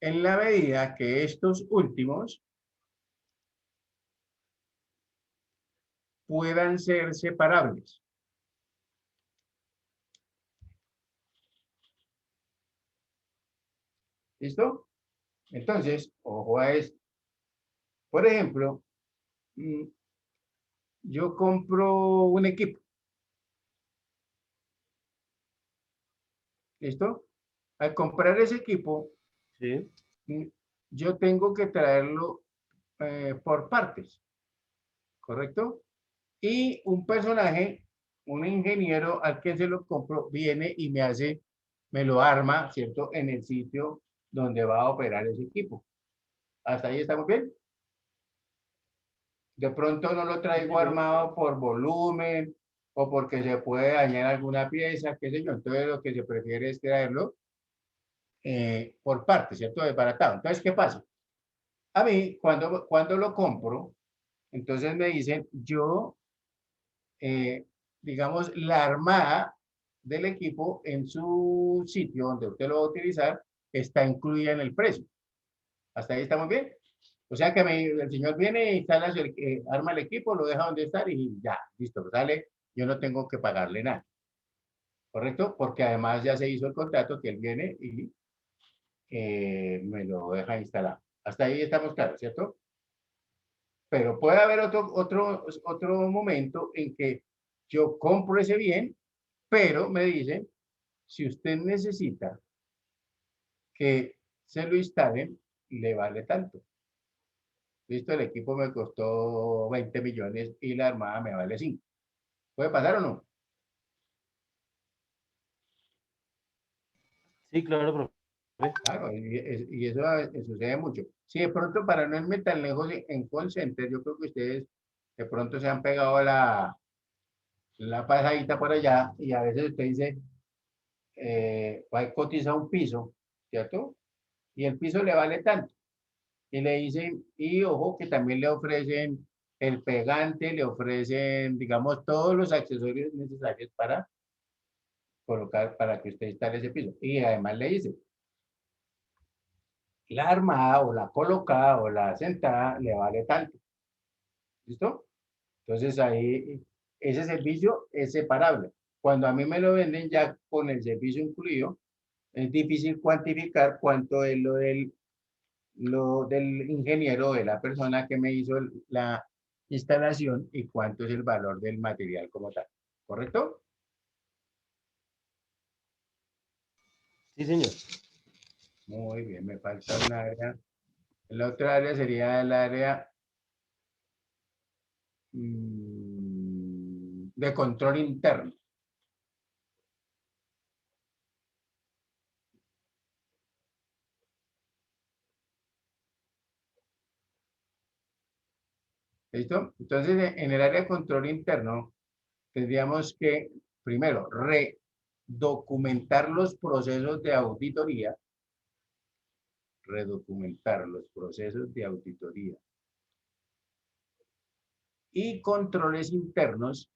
En la medida que estos últimos puedan ser separables. ¿Listo? Entonces, ojo a esto. Por ejemplo, yo compro un equipo. ¿Listo? Al comprar ese equipo, Sí. yo tengo que traerlo por partes, ¿correcto? Y un personaje, un ingeniero al que se lo compro, viene y me lo arma, ¿cierto? En el sitio donde va a operar ese equipo. ¿Hasta ahí estamos bien? De pronto no lo traigo armado por volumen o porque se puede dañar alguna pieza, qué sé yo. Entonces lo que se prefiere es traerlo por partes, ¿cierto? Desbaratado. Entonces, ¿qué pasa? A mí, cuando lo compro, entonces me dicen, digamos, la armada del equipo en su sitio donde usted lo va a utilizar está incluida en el precio. ¿Hasta ahí estamos bien? O sea que el señor viene, instala, arma el equipo, lo deja donde está y ya, listo, sale. Yo no tengo que pagarle nada. ¿Correcto? Porque además ya se hizo el contrato que él viene y me lo deja instalado. Hasta ahí estamos claros, ¿cierto? Pero puede haber otro momento en que yo compro ese bien, pero me dicen, si usted necesita que se lo instalen, le vale tanto. Listo, el equipo me costó 20 millones y la armada me vale 5. ¿Puede pasar o no? Sí, claro, profe. Claro, y eso sucede mucho. Si de pronto para no irme tan lejos en call center, yo creo que ustedes de pronto se han pegado la pasadita por allá y a veces usted dice, va a cotizar un piso, ¿cierto? Y el piso le vale tanto. Y le dicen, y ojo, que también le ofrecen el pegante, le ofrecen, digamos, todos los accesorios necesarios para colocar, para que usted instale ese piso. Y además le dicen, la armada o la colocada o la sentada le vale tanto. ¿Listo? Entonces ahí ese servicio es separable. Cuando a mí me lo venden ya con el servicio incluido, es difícil cuantificar cuánto es lo del ingeniero, de la persona que me hizo la instalación y cuánto es el valor del material como tal. ¿Correcto? Sí, señor. Muy bien, me falta un área. La otra área sería el área de control interno. ¿Listo? Entonces, en el área de control interno, tendríamos que, primero, redocumentar los procesos de auditoría, redocumentar los procesos de auditoría y controles internos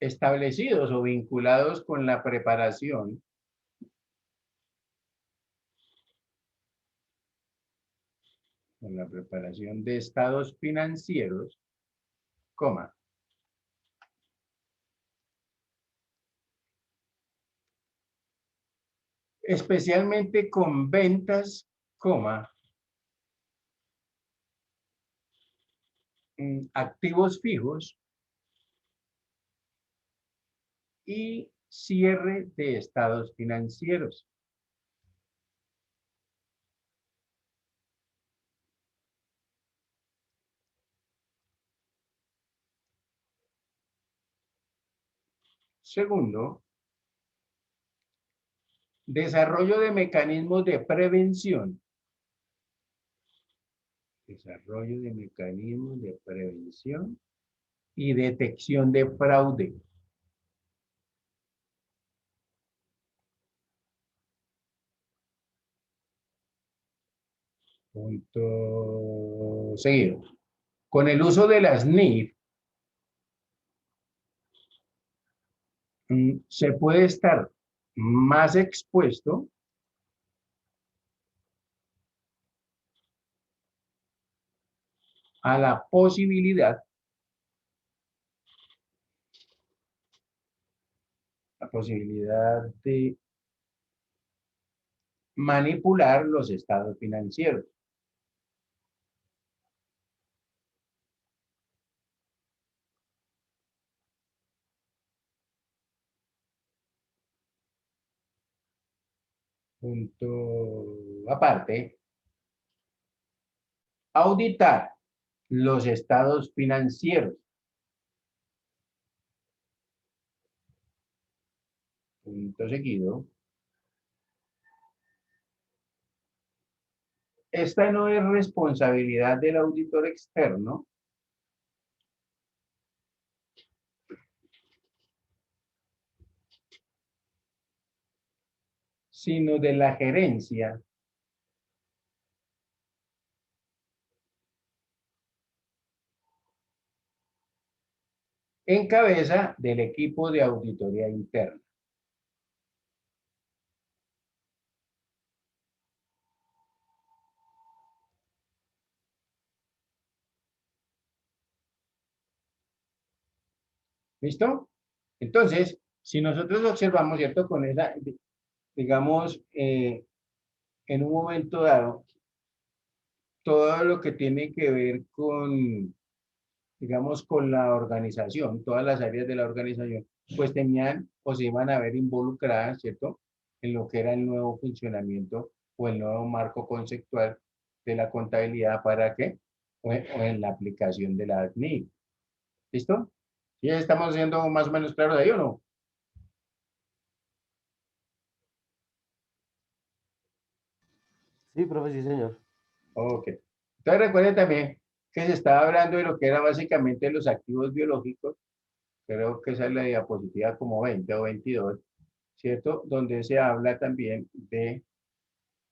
establecidos o vinculados con la preparación de estados financieros, coma, especialmente con ventas, coma, activos fijos y cierre de estados financieros. Segundo, desarrollo de mecanismos de prevención Desarrollo de mecanismos de prevención y detección de fraude. Punto seguido. Con el uso de las NIF, se puede estar más expuesto a la posibilidad de manipular los estados financieros. Punto aparte, auditar los estados financieros. Punto seguido. Esta no es responsabilidad del auditor externo, sino de la gerencia en cabeza del equipo de auditoría interna. ¿Listo? Entonces, si nosotros observamos, ¿cierto? Con esa, digamos, en un momento dado, todo lo que tiene que ver con, digamos, con la organización, todas las áreas de la organización, pues tenían o se iban a ver involucradas, ¿cierto? En lo que era el nuevo funcionamiento o el nuevo marco conceptual de la contabilidad para qué, o en la aplicación de la ACNI. ¿Listo? ¿Ya estamos siendo más o menos claros de ahí o no? Sí, profe, sí, señor. Ok. Entonces recuerden también que se estaba hablando de lo que era básicamente los activos biológicos. Creo que esa es la diapositiva como 20 o 22, ¿cierto? Donde se habla también de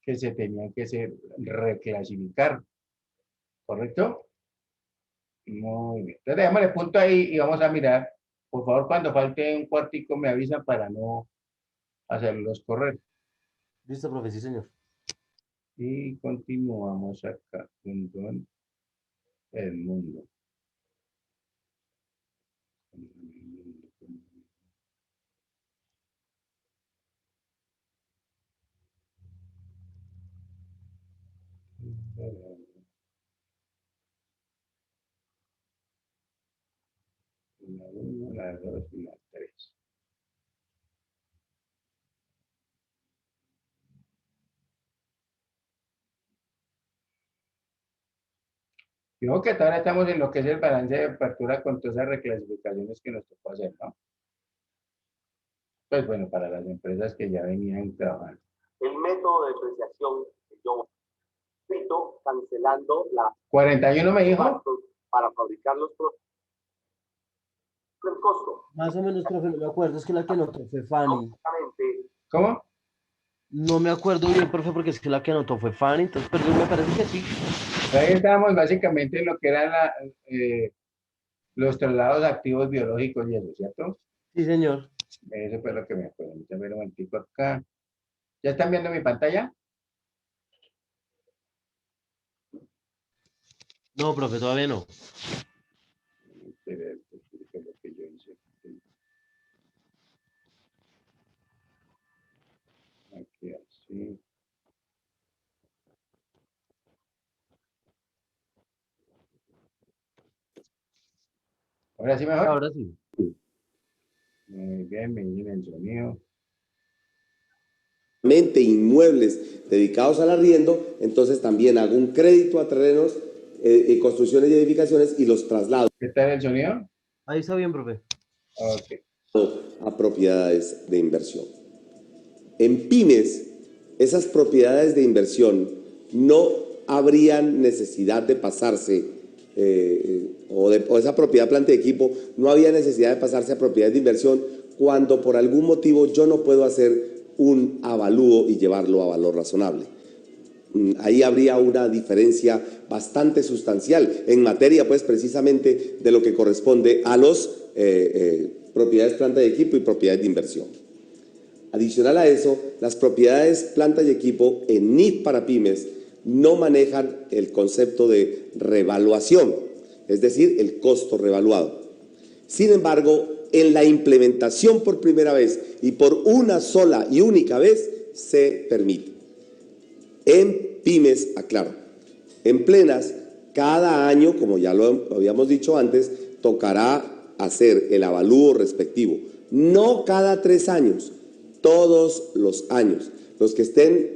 que se tenían que reclasificar, ¿correcto? Muy bien. Entonces déjame punto ahí y vamos a mirar. Por favor, cuando falte un cuartico me avisan para no hacerlos correr. Listo, profe, sí, señor. Y continuamos acá. Punto en el mundo. La 1, la 2 y la 3. Digo que ahora estamos en lo que es el balance de apertura con todas esas reclasificaciones que nos tocó hacer, ¿no? Pues bueno, para las empresas que ya venían trabajando. El método de depreciación que yo cito, cancelando la 41 me dijo. para fabricar los productos. El costo. Más o menos, profe, no me acuerdo, es que la que anotó fue Fanny. ¿Cómo? No me acuerdo bien, profe, porque es que la que anotó fue Fanny, entonces, pero me parece que sí. Ahí estábamos básicamente en lo que eran los traslados activos biológicos y eso, ¿cierto? Sí, señor. Eso fue lo que me acuerdo. Vamos a ver un momentico acá. ¿Ya están viendo mi pantalla? No, profe, todavía no. Espera, ¿qué es lo que yo hice? Aquí así. ¿Ahora sí mejor? Ahora sí. Muy bien, me viene el sonido. Inmuebles dedicados al arriendo, entonces también hago un crédito a terrenos, construcciones y edificaciones y los traslado ¿Qué tal el sonido? Ahí está bien, profe. Ok. a propiedades de inversión. En pymes, esas propiedades de inversión no habría necesidad de pasarse, o esa propiedad planta y equipo, no había necesidad de pasarse a propiedades de inversión cuando por algún motivo yo no puedo hacer un avalúo y llevarlo a valor razonable. Ahí habría una diferencia bastante sustancial en materia, pues, precisamente de lo que corresponde a los propiedades planta y equipo y propiedades de inversión. Adicional a eso, las propiedades planta y equipo en NIF para pymes no manejan el concepto de revaluación, es decir, el costo revaluado. Sin embargo, en la implementación por primera vez y por una sola y única vez se permite. En pymes, aclaro, en plenas, cada año, como ya lo habíamos dicho antes, tocará hacer el avalúo respectivo. No cada 3 años, todos los años. Los que estén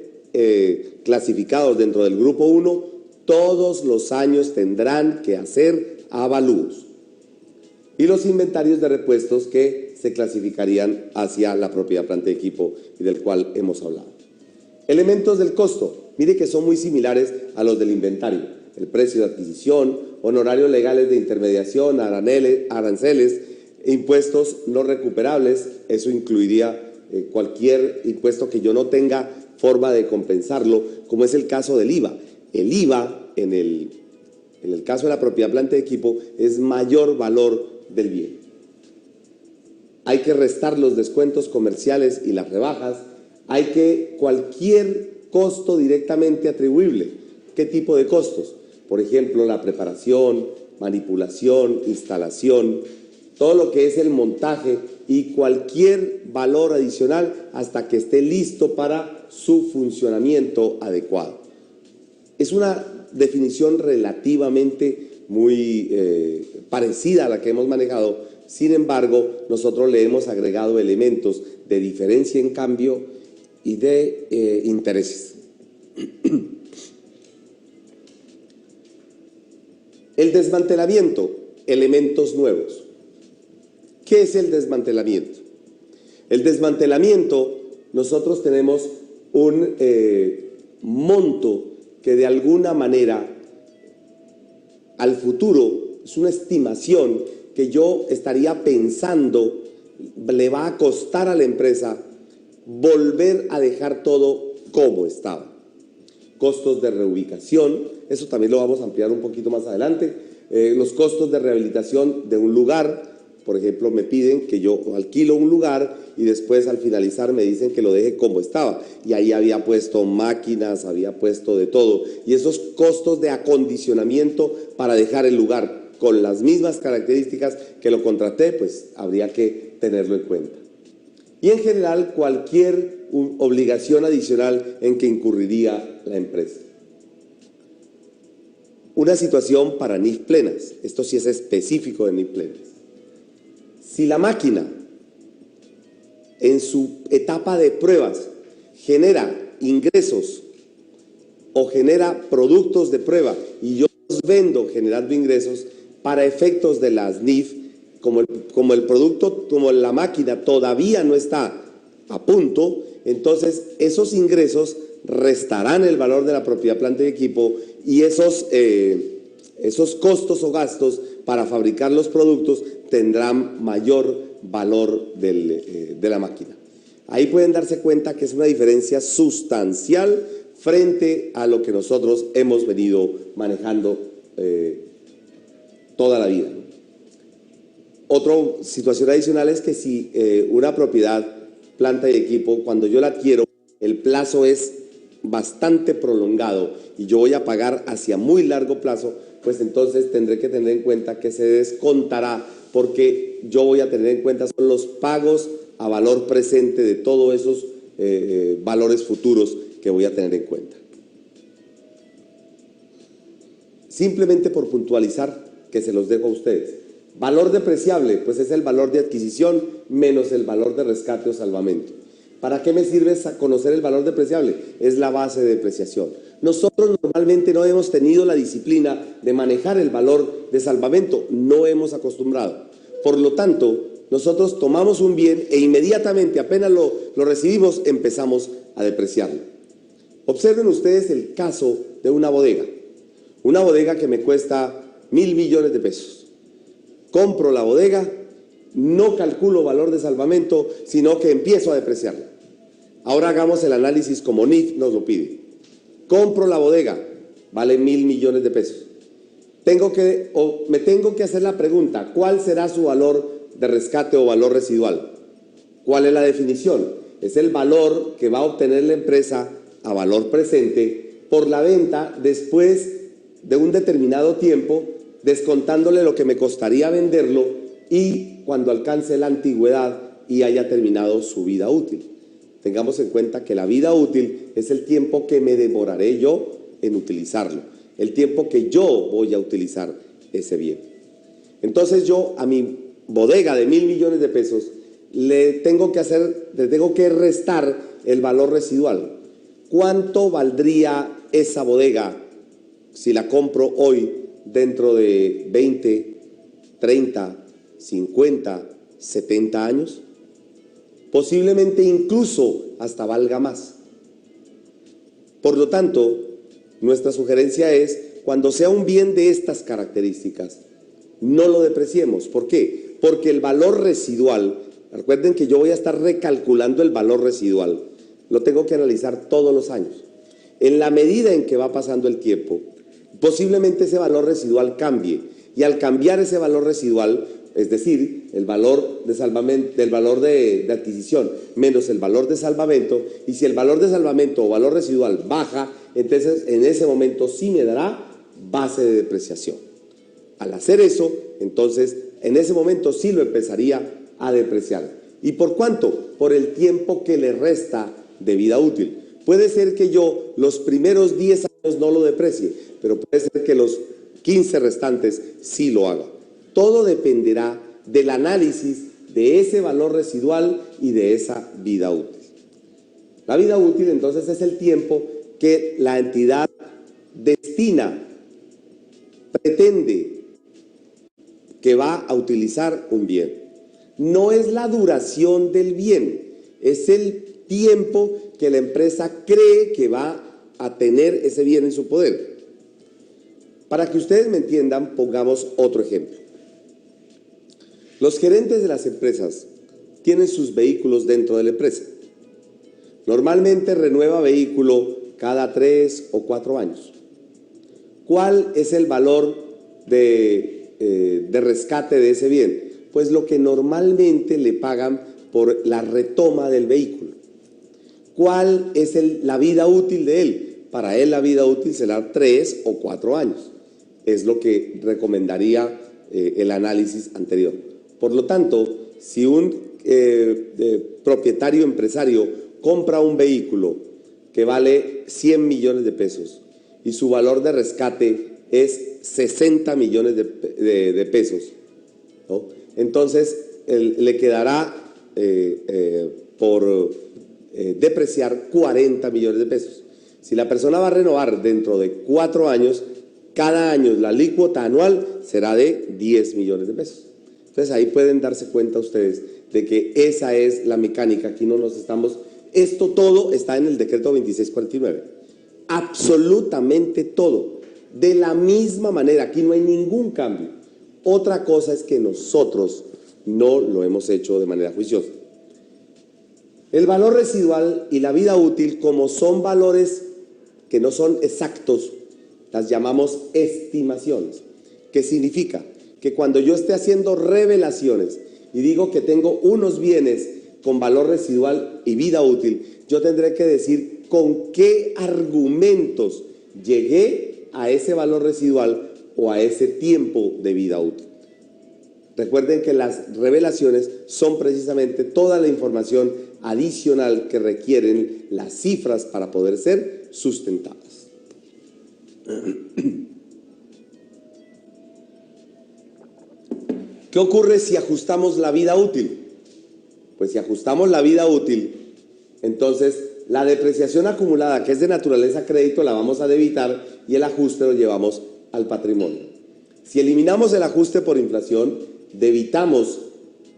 clasificados dentro del grupo 1, todos los años tendrán que hacer avalúos. Y los inventarios de repuestos que se clasificarían hacia la propiedad planta y equipo y del cual hemos hablado. Elementos del costo, mire que son muy similares a los del inventario. El precio de adquisición, honorarios legales de intermediación, aranceles, impuestos no recuperables, eso incluiría cualquier impuesto que yo no tenga forma de compensarlo, como es el caso del IVA. El IVA, en el caso de la propiedad planta y equipo, es mayor valor del bien. Hay que restar los descuentos comerciales y las rebajas, hay que cualquier costo directamente atribuible. ¿Qué tipo de costos? Por ejemplo, la preparación, manipulación, instalación, todo lo que es el montaje y cualquier valor adicional hasta que esté listo para su funcionamiento adecuado. Es una definición relativamente muy parecida a la que hemos manejado, sin embargo, nosotros le hemos agregado elementos de diferencia en cambio y de intereses. El desmantelamiento, elementos nuevos. ¿Qué es el desmantelamiento? El desmantelamiento, nosotros tenemos un monto que de alguna manera al futuro es una estimación que yo estaría pensando le va a costar a la empresa volver a dejar todo como estaba. Costos de reubicación, eso también lo vamos a ampliar un poquito más adelante. Los costos de rehabilitación de un lugar. Por ejemplo, me piden que yo alquilo un lugar y después al finalizar me dicen que lo deje como estaba. Y ahí había puesto máquinas, había puesto de todo. Y esos costos de acondicionamiento para dejar el lugar con las mismas características que lo contraté, pues habría que tenerlo en cuenta. Y en general, cualquier obligación adicional en que incurriría la empresa. Una situación para NIF plenas. Esto sí es específico de NIF plenas. Si la máquina en su etapa de pruebas genera ingresos o genera productos de prueba y yo los vendo generando ingresos para efectos de las NIF, como la máquina todavía no está a punto, entonces esos ingresos restarán el valor de la propiedad planta y equipo y esos costos o gastos para fabricar los productos tendrán mayor valor de la máquina. Ahí pueden darse cuenta que es una diferencia sustancial frente a lo que nosotros hemos venido manejando toda la vida. Otra situación adicional es que si una propiedad, planta y equipo, cuando yo la adquiero, el plazo es bastante prolongado y yo voy a pagar hacia muy largo plazo, pues entonces tendré que tener en cuenta que se descontará porque yo voy a tener en cuenta son los pagos a valor presente de todos esos valores futuros que voy a tener en cuenta. Simplemente por puntualizar, que se los dejo a ustedes. Valor depreciable, pues es el valor de adquisición menos el valor de rescate o salvamento. ¿Para qué me sirve conocer el valor depreciable? Es la base de depreciación. Nosotros normalmente no hemos tenido la disciplina de manejar el valor de salvamento, no hemos acostumbrado. Por lo tanto, nosotros tomamos un bien e inmediatamente, apenas lo recibimos, empezamos a depreciarlo. Observen ustedes el caso de una bodega que me cuesta 1.000 millones de pesos. Compro la bodega, no calculo valor de salvamento, sino que empiezo a depreciarla. Ahora hagamos el análisis como NIF nos lo pide. Compro la bodega, vale 1.000 millones de pesos. Me tengo que hacer la pregunta, ¿cuál será su valor de rescate o valor residual? ¿Cuál es la definición? Es el valor que va a obtener la empresa a valor presente por la venta después de un determinado tiempo, descontándole lo que me costaría venderlo y cuando alcance la antigüedad y haya terminado su vida útil. Tengamos en cuenta que la vida útil es el tiempo que me demoraré yo en utilizarlo, el tiempo que yo voy a utilizar ese bien. Entonces yo a mi bodega de 1.000 millones de pesos le tengo que restar el valor residual. ¿Cuánto valdría esa bodega si la compro hoy dentro de 20, 30, 50, 70 años? Posiblemente incluso hasta valga más. Por lo tanto, nuestra sugerencia es, cuando sea un bien de estas características, no lo depreciemos. ¿Por qué? Porque el valor residual, recuerden que yo voy a estar recalculando el valor residual, lo tengo que analizar todos los años. En la medida en que va pasando el tiempo, posiblemente ese valor residual cambie, y al cambiar ese valor residual, es decir, el valor de salvamento, el valor de adquisición menos el valor de salvamento, y si el valor de salvamento o valor residual baja, entonces en ese momento sí me dará base de depreciación. Al hacer eso, entonces en ese momento sí lo empezaría a depreciar. ¿Y por cuánto? Por el tiempo que le resta de vida útil. Puede ser que yo los primeros 10 años no lo deprecie, pero puede ser que los 15 restantes sí lo haga. Todo dependerá del análisis de ese valor residual y de esa vida útil. La vida útil entonces es el tiempo que la entidad destina, pretende que va a utilizar un bien. No es la duración del bien, es el tiempo que la empresa cree que va a tener ese bien en su poder. Para que ustedes me entiendan, pongamos otro ejemplo. Los gerentes de las empresas tienen sus vehículos dentro de la empresa. Normalmente renueva vehículo cada 3 o 4 años. ¿Cuál es el valor de rescate de ese bien? Pues lo que normalmente le pagan por la retoma del vehículo. ¿Cuál es la vida útil de él? Para él la vida útil será 3 o 4 años. Es lo que recomendaría el análisis anterior. Por lo tanto, si un propietario empresario compra un vehículo que vale 100 millones de pesos y su valor de rescate es 60 millones de pesos, ¿no? Entonces le quedará por depreciar 40 millones de pesos. Si la persona va a renovar dentro de 4 años, cada año la alícuota anual será de 10 millones de pesos. Entonces ahí pueden darse cuenta ustedes de que esa es la mecánica. Aquí no nos estamos... Esto todo está en el decreto 2649. Absolutamente todo. De la misma manera, aquí no hay ningún cambio. Otra cosa es que nosotros no lo hemos hecho de manera juiciosa. El valor residual y la vida útil, como son valores que no son exactos, las llamamos estimaciones. ¿Qué significa? Que cuando yo esté haciendo revelaciones y digo que tengo unos bienes con valor residual y vida útil, yo tendré que decir con qué argumentos llegué a ese valor residual o a ese tiempo de vida útil. Recuerden que las revelaciones son precisamente toda la información adicional que requieren las cifras para poder ser sustentadas. ¿Qué ocurre si ajustamos la vida útil? Pues si ajustamos la vida útil, entonces la depreciación acumulada, que es de naturaleza crédito, la vamos a debitar y el ajuste lo llevamos al patrimonio. Si eliminamos el ajuste por inflación, debitamos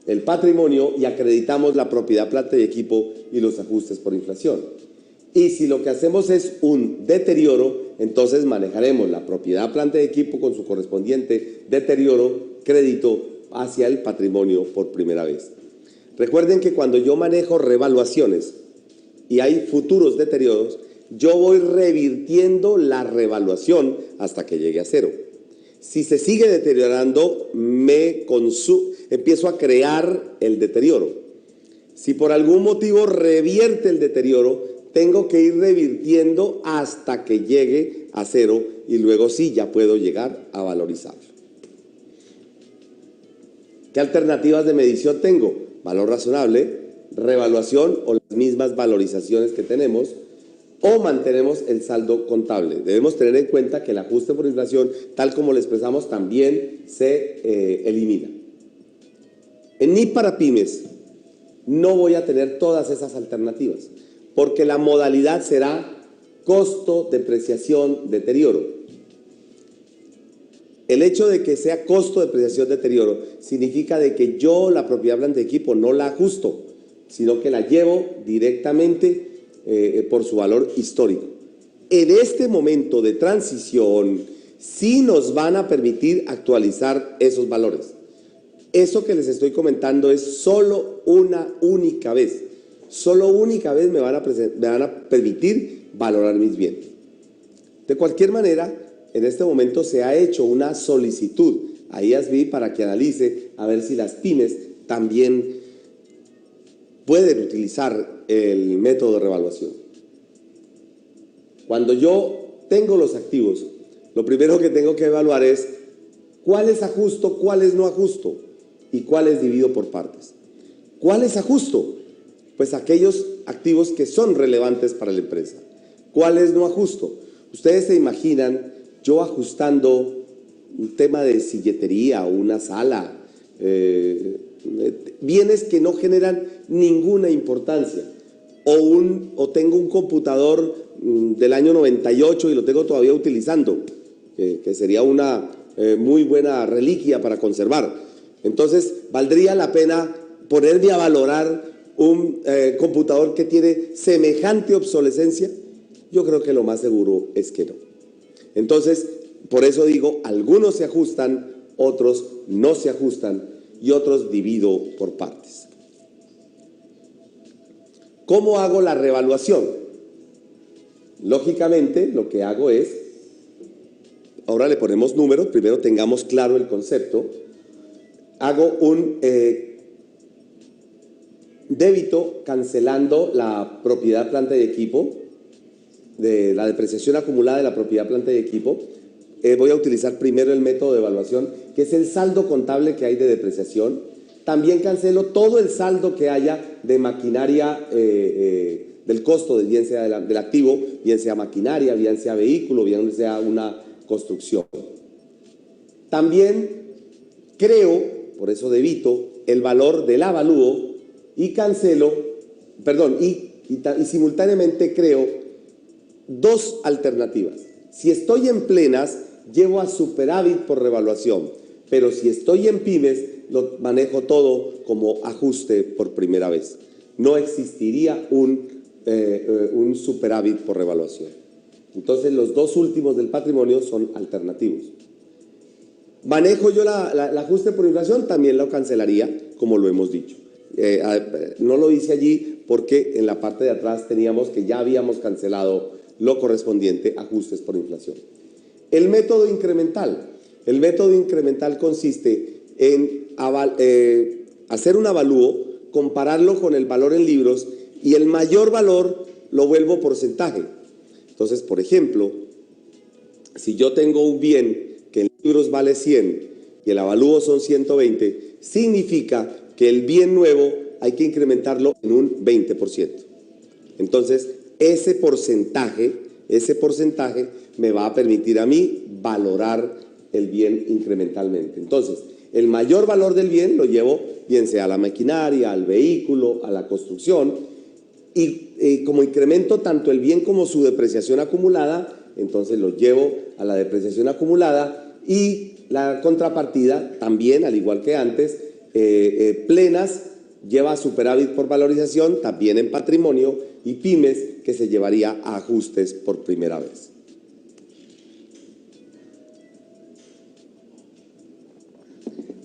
el patrimonio y acreditamos la propiedad, planta y equipo y los ajustes por inflación. Y si lo que hacemos es un deterioro, entonces manejaremos la propiedad, planta y equipo con su correspondiente deterioro, crédito hacia el patrimonio por primera vez. Recuerden que cuando yo manejo revaluaciones y hay futuros deterioros, yo voy revirtiendo la revaluación hasta que llegue a cero. Si se sigue deteriorando, empiezo a crear el deterioro. Si por algún motivo revierte el deterioro, tengo que ir revirtiendo hasta que llegue a cero y luego sí ya puedo llegar a valorizarlo. ¿Qué alternativas de medición tengo? Valor razonable, revaluación o las mismas valorizaciones que tenemos, o mantenemos el saldo contable. Debemos tener en cuenta que el ajuste por inflación, tal como lo expresamos, también se elimina. En NIP para pymes no voy a tener todas esas alternativas, porque la modalidad será costo, depreciación, deterioro. El hecho de que sea costo, depreciación, deterioro, significa de que yo la propiedad, planta y equipo no la ajusto, sino que la llevo directamente por su valor histórico. En este momento de transición, sí nos van a permitir actualizar esos valores. Eso que les estoy comentando es solo una única vez. Solo única vez me van a permitir valorar mis bienes. De cualquier manera, en este momento se ha hecho una solicitud a IASB para que analice a ver si las pymes también pueden utilizar el método de revaluación. Cuando yo tengo los activos, lo primero que tengo que evaluar es cuáles ajusto, cuáles no ajusto y cuáles divido por partes. ¿Cuáles ajusto? Pues aquellos activos que son relevantes para la empresa. ¿Cuáles no ajusto? Ustedes se imaginan yo ajustando un tema de silletería o una sala, bienes que no generan ninguna importancia, o tengo un computador del año 98 y lo tengo todavía utilizando, que sería una muy buena reliquia para conservar. Entonces, ¿valdría la pena ponerme a valorar un computador que tiene semejante obsolescencia? Yo creo que lo más seguro es que no. Entonces, por eso digo, algunos se ajustan, otros no se ajustan y otros divido por partes. ¿Cómo hago la revaluación? Lógicamente, lo que hago es, ahora le ponemos números, primero tengamos claro el concepto, hago un débito cancelando la propiedad, planta y equipo, de la depreciación acumulada de la propiedad, planta y equipo. Voy a utilizar primero el método de evaluación, que es el saldo contable que hay de depreciación. También cancelo todo el saldo que haya de maquinaria, del costo, bien sea del activo, bien sea maquinaria, bien sea vehículo, bien sea una construcción. También creo, por eso debito, el valor del avalúo y cancelo, perdón, y simultáneamente creo dos alternativas. Si estoy en plenas, llevo a superávit por revaluación, pero si estoy en pymes, lo manejo todo como ajuste por primera vez. No existiría un superávit por revaluación. Entonces, los dos últimos del patrimonio son alternativos. ¿Manejo yo el ajuste por inflación? También lo cancelaría, como lo hemos dicho. No lo hice allí porque en la parte de atrás teníamos que ya habíamos cancelado lo correspondiente a ajustes por inflación. El método incremental. El método incremental consiste en hacer un avalúo, compararlo con el valor en libros y el mayor valor lo vuelvo porcentaje. Entonces, por ejemplo, si yo tengo un bien que en libros vale 100 y el avalúo son 120, significa que el bien nuevo hay que incrementarlo en un 20%. Entonces, ese porcentaje me va a permitir a mí valorar el bien incrementalmente. Entonces, el mayor valor del bien lo llevo bien sea a la maquinaria, al vehículo, a la construcción, y como incremento tanto el bien como su depreciación acumulada, entonces lo llevo a la depreciación acumulada y la contrapartida también, al igual que antes, plenas lleva superávit por valorización, también en patrimonio, y pymes que se llevaría a ajustes por primera vez.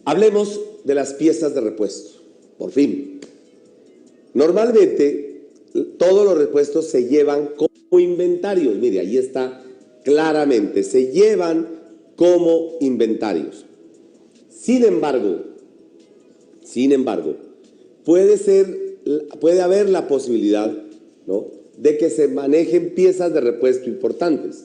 Hablemos de las piezas de repuesto, por fin. Normalmente, todos los repuestos se llevan como inventarios. Mire, ahí está claramente, se llevan como inventarios. Sin embargo, puede haber la posibilidad, ¿no?, de que se manejen piezas de repuesto importantes.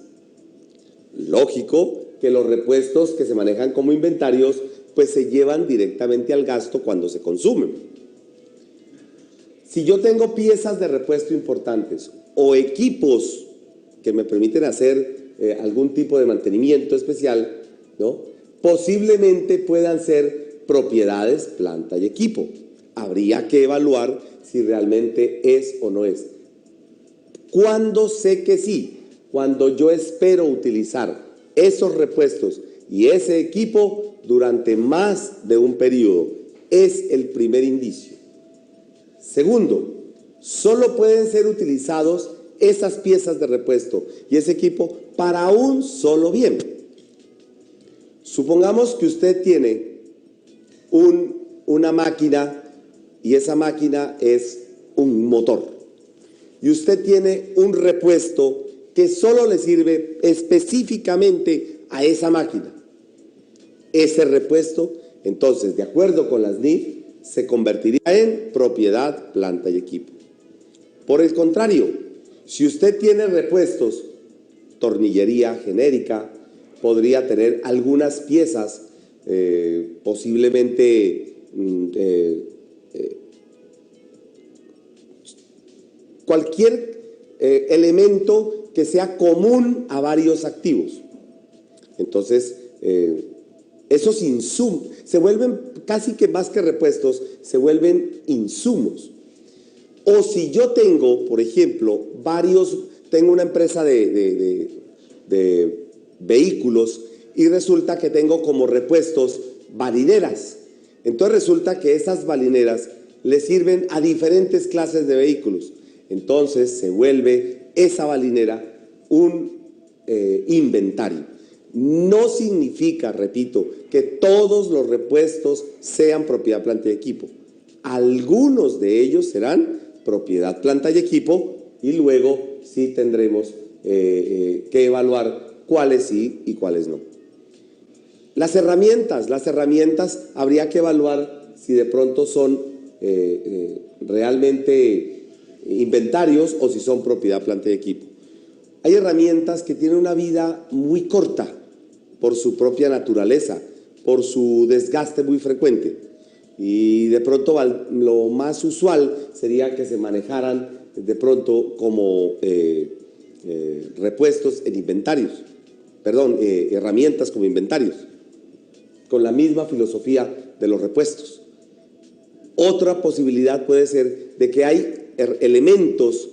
Lógico que los repuestos que se manejan como inventarios pues se llevan directamente al gasto cuando se consumen. Si yo tengo piezas de repuesto importantes o equipos que me permiten hacer algún tipo de mantenimiento especial, ¿no?, posiblemente puedan ser propiedades, planta y equipo. Habría que evaluar si realmente es o no es. ¿Cuándo sé que sí? Cuando yo espero utilizar esos repuestos y ese equipo durante más de un periodo. Es el primer indicio. Segundo, solo pueden ser utilizados esas piezas de repuesto y ese equipo para un solo bien. Supongamos que usted tiene una máquina y esa máquina es un motor. Y usted tiene un repuesto que solo le sirve específicamente a esa máquina. Ese repuesto, entonces, de acuerdo con las NIF, se convertiría en propiedad, planta y equipo. Por el contrario, si usted tiene repuestos, tornillería genérica, podría tener algunas piezas, posiblemente cualquier elemento que sea común a varios activos. Entonces, esos insumos se vuelven casi que más que repuestos, se vuelven insumos. O si yo tengo, por ejemplo, tengo una empresa de vehículos y resulta que tengo como repuestos balineras. Entonces resulta que esas balineras le sirven a diferentes clases de vehículos. Entonces se vuelve esa balinera un inventario. No significa, repito, que todos los repuestos sean propiedad, planta y equipo. Algunos de ellos serán propiedad, planta y equipo y luego sí tendremos que evaluar cuáles sí y cuáles no. Las herramientas habría que evaluar si de pronto son realmente inventarios o si son propiedad, planta y equipo. Hay herramientas que tienen una vida muy corta por su propia naturaleza, por su desgaste muy frecuente. Y de pronto lo más usual sería que se manejaran de pronto como repuestos en inventarios, herramientas como inventarios, con la misma filosofía de los repuestos. Otra posibilidad puede ser de que hay elementos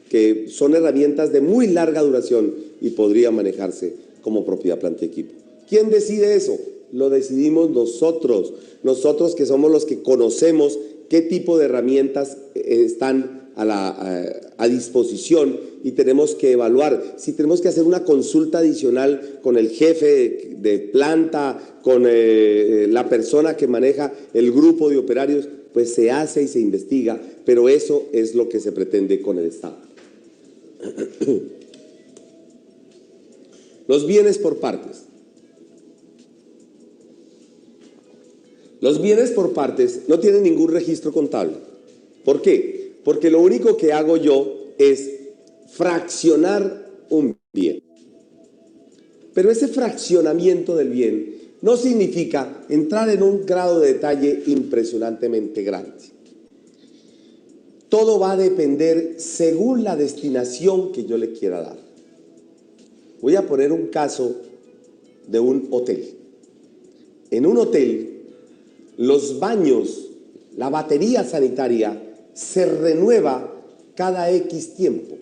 que son herramientas de muy larga duración y podría manejarse como propiedad, planta y equipo. ¿Quién decide eso? Lo decidimos nosotros que somos los que conocemos qué tipo de herramientas están a disposición y tenemos que evaluar. Si tenemos que hacer una consulta adicional con el jefe de planta, con la persona que maneja el grupo de operarios, pues se hace y se investiga, pero eso es lo que se pretende con el Estado. Los bienes por partes. Los bienes por partes no tienen ningún registro contable. ¿Por qué? Porque lo único que hago yo es fraccionar un bien. Pero ese fraccionamiento del bien no significa entrar en un grado de detalle impresionantemente grande. Todo va a depender según la destinación que yo le quiera dar. Voy a poner un caso de un hotel. En un hotel, los baños, la batería sanitaria se renueva cada X tiempo.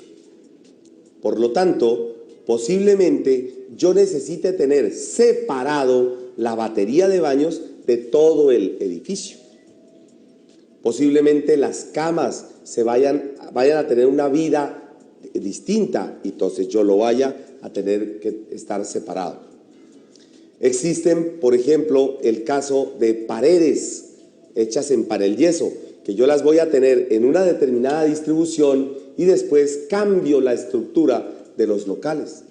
Por lo tanto, posiblemente yo necesite tener separado la batería de baños de todo el edificio. Posiblemente las camas vayan a tener una vida distinta y entonces yo lo vaya a tener que estar separado. Existen, por ejemplo, el caso de paredes hechas en panel-yeso, que yo las voy a tener en una determinada distribución y después cambio la estructura de los locales.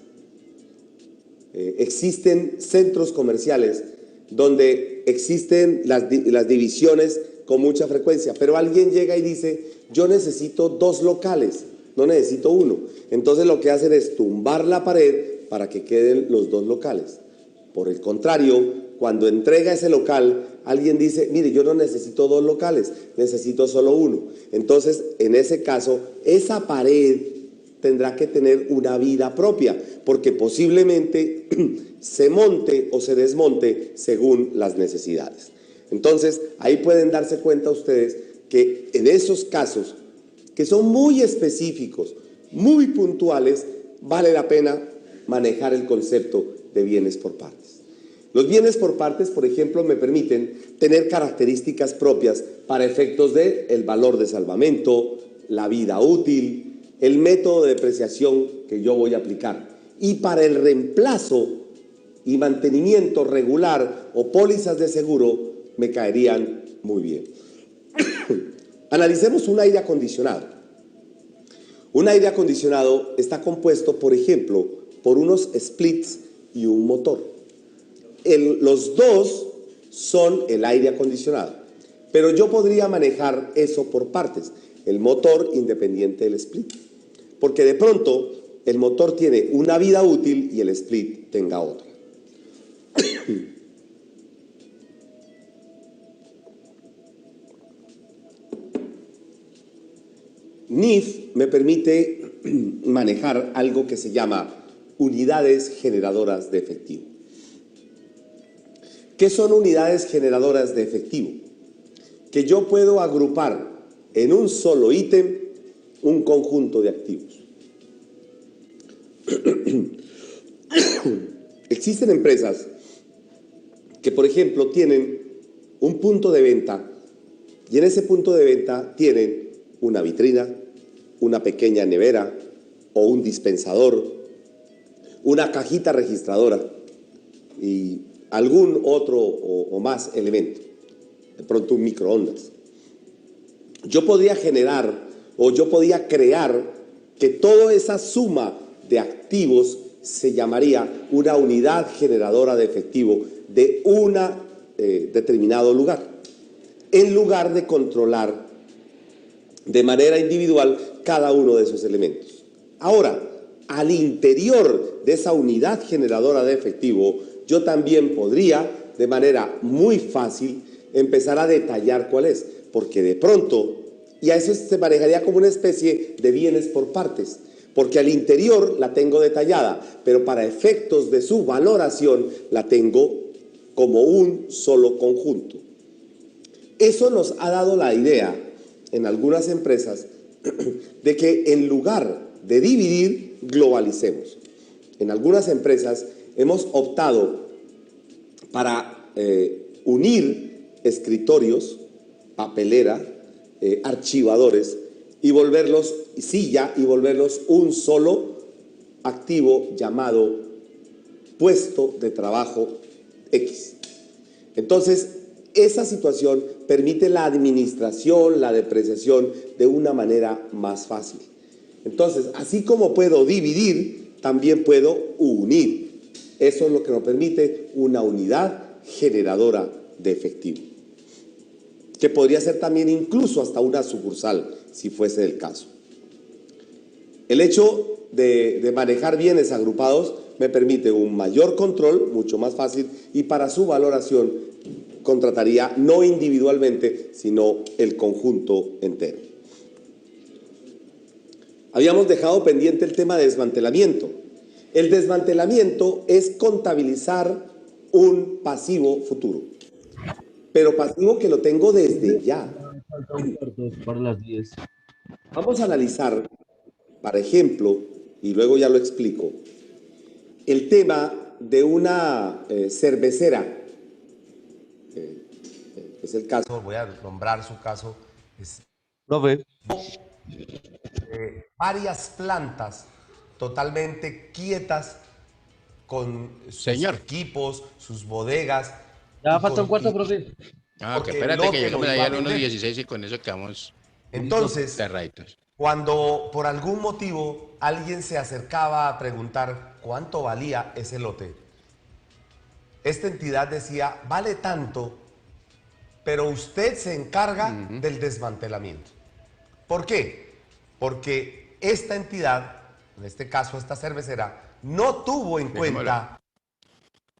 Existen centros comerciales donde existen las divisiones con mucha frecuencia, pero alguien llega y dice, yo necesito 2 locales, no necesito 1. Entonces lo que hacen es tumbar la pared para que queden los 2 locales. Por el contrario, cuando entrega ese local, alguien dice, mire, yo no necesito 2 locales, necesito solo 1. Entonces, en ese caso, esa pared tendrá que tener una vida propia, porque posiblemente se monte o se desmonte según las necesidades. Entonces, ahí pueden darse cuenta ustedes que en esos casos, que son muy específicos, muy puntuales, vale la pena manejar el concepto de bienes por partes. Los bienes por partes, por ejemplo, me permiten tener características propias para efectos del valor de salvamento, la vida útil, el método de depreciación que yo voy a aplicar. Y para el reemplazo y mantenimiento regular o pólizas de seguro me caerían muy bien. Analicemos un aire acondicionado. Un aire acondicionado está compuesto, por ejemplo, por unos splits y un motor. Los dos son el aire acondicionado, pero yo podría manejar eso por partes, el motor independiente del split, porque de pronto el motor tiene una vida útil y el split tenga otra. NIF me permite manejar algo que se llama unidades generadoras de efectivo. ¿Qué son unidades generadoras de efectivo? Que yo puedo agrupar en un solo ítem un conjunto de activos. Existen empresas que, por ejemplo, tienen un punto de venta y en ese punto de venta tienen una vitrina, una pequeña nevera o un dispensador, una cajita registradora y algún otro o más elemento, de pronto un microondas. Yo podría generar o yo podía crear que toda esa suma de activos se llamaría una unidad generadora de efectivo de un determinado lugar, en lugar de controlar de manera individual cada uno de esos elementos. Ahora, al interior de esa unidad generadora de efectivo, yo también podría, de manera muy fácil, empezar a detallar cuál es, porque de pronto, y a eso se manejaría como una especie de bienes por partes, porque al interior la tengo detallada, pero para efectos de su valoración la tengo como un solo conjunto. Eso nos ha dado la idea, en algunas empresas, de que en lugar de dividir, globalicemos. En algunas empresas hemos optado para unir escritorios, papelera, archivadores y volverlos silla y volverlos un solo activo llamado puesto de trabajo X. Entonces, esa situación permite la administración, la depreciación de una manera más fácil. Entonces, así como puedo dividir, también puedo unir. Eso es lo que nos permite una unidad generadora de efectivo, que podría ser también incluso hasta una sucursal, si fuese el caso. El hecho de manejar bienes agrupados me permite un mayor control, mucho más fácil, y para su valoración contrataría no individualmente, sino el conjunto entero. Habíamos dejado pendiente el tema de desmantelamiento. El desmantelamiento es contabilizar un pasivo futuro, pero pasivo que lo tengo desde ya. Para las 10. Vamos a analizar, por ejemplo, y luego ya lo explico, el tema de una cervecera. Es el caso, voy a nombrar su caso. Profe. varias plantas totalmente quietas con sus Señor. equipos, sus bodegas. Ya falta un cuarto, profe. Ah, que porque el espérate que lote llegamos lo ahí iba a al vender. 1.16 y con eso quedamos Entonces, cerraditos. cuando por algún motivo alguien se acercaba a preguntar cuánto valía ese lote, esta entidad decía, vale tanto, pero usted se encarga del desmantelamiento. ¿Por qué? Porque esta entidad, en este caso esta cervecera, no tuvo en Dejémoslo cuenta...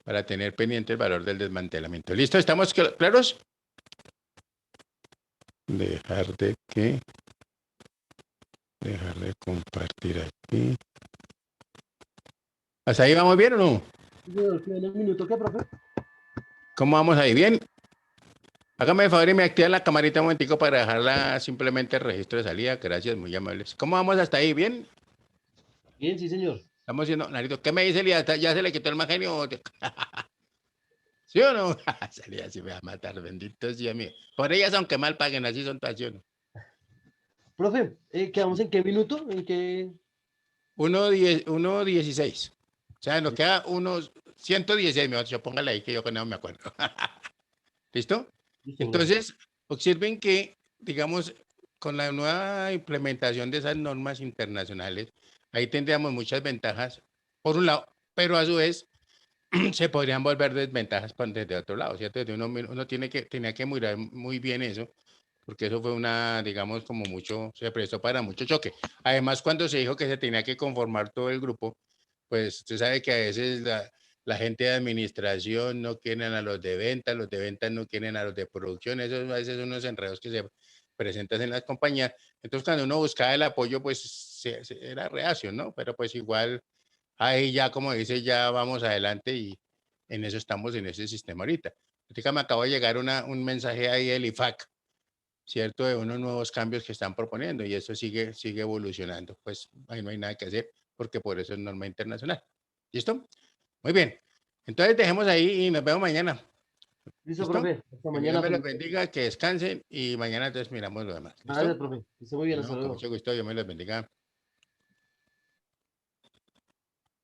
para tener pendiente el valor del desmantelamiento. ¿Listo? ¿Estamos claros? Dejar de compartir aquí. ¿Hasta ahí vamos bien o no? ¿Un minuto qué, profe? ¿Cómo vamos ahí? ¿Bien? Hágame el favor y me activa la camarita un momentico para dejarla simplemente el registro de salida. Gracias, muy amables. ¿Cómo vamos hasta ahí? ¿Bien? Bien, sí, señor. Estamos haciendo, Narito, ¿qué me dice Elías? ¿Ya se le quitó el mal genio? ¿Sí o no? Salía así, me va a matar, bendito sea mío. Por ellas, aunque mal paguen, así son todas, ¿sí o no? Profe, ¿quedamos en qué minuto? ¿En qué? 1.16. O sea, nos queda unos 116, mejor dicho, póngale ahí que yo con eso me acuerdo. ¿Listo? Listo, profe. Entonces, observen que, digamos, con la nueva implementación de esas normas internacionales, ahí tendríamos muchas ventajas, por un lado, pero a su vez se podrían volver desventajas desde otro lado, ¿cierto? Uno tenía que mirar muy bien eso, porque eso fue una, digamos, como mucho, se prestó para mucho choque. Además, cuando se dijo que se tenía que conformar todo el grupo, pues usted sabe que a veces la gente de administración no quieren a los de ventas no quieren a los de producción, esos a veces son unos enredos que se presentan en las compañías. Entonces, cuando uno buscaba el apoyo, pues era reacio, ¿no? Pero pues igual, ahí ya, como dice, ya vamos adelante y en eso estamos, en ese sistema ahorita. Ahorita me acabo de llegar un mensaje ahí del IFAC, ¿cierto? De unos nuevos cambios que están proponiendo y eso sigue evolucionando. Pues ahí no hay nada que hacer porque por eso es norma internacional. ¿Listo? Muy bien. Entonces dejemos ahí y nos vemos mañana. Listo, ¿Listo? profe. Hasta Que mañana, Dios me los profe. bendiga, que descansen y mañana entonces miramos lo demás. Gracias, ¿Listo? profe. Que esté muy bien, hasta Bueno, con luego. mucho gusto, Dios me los bendiga.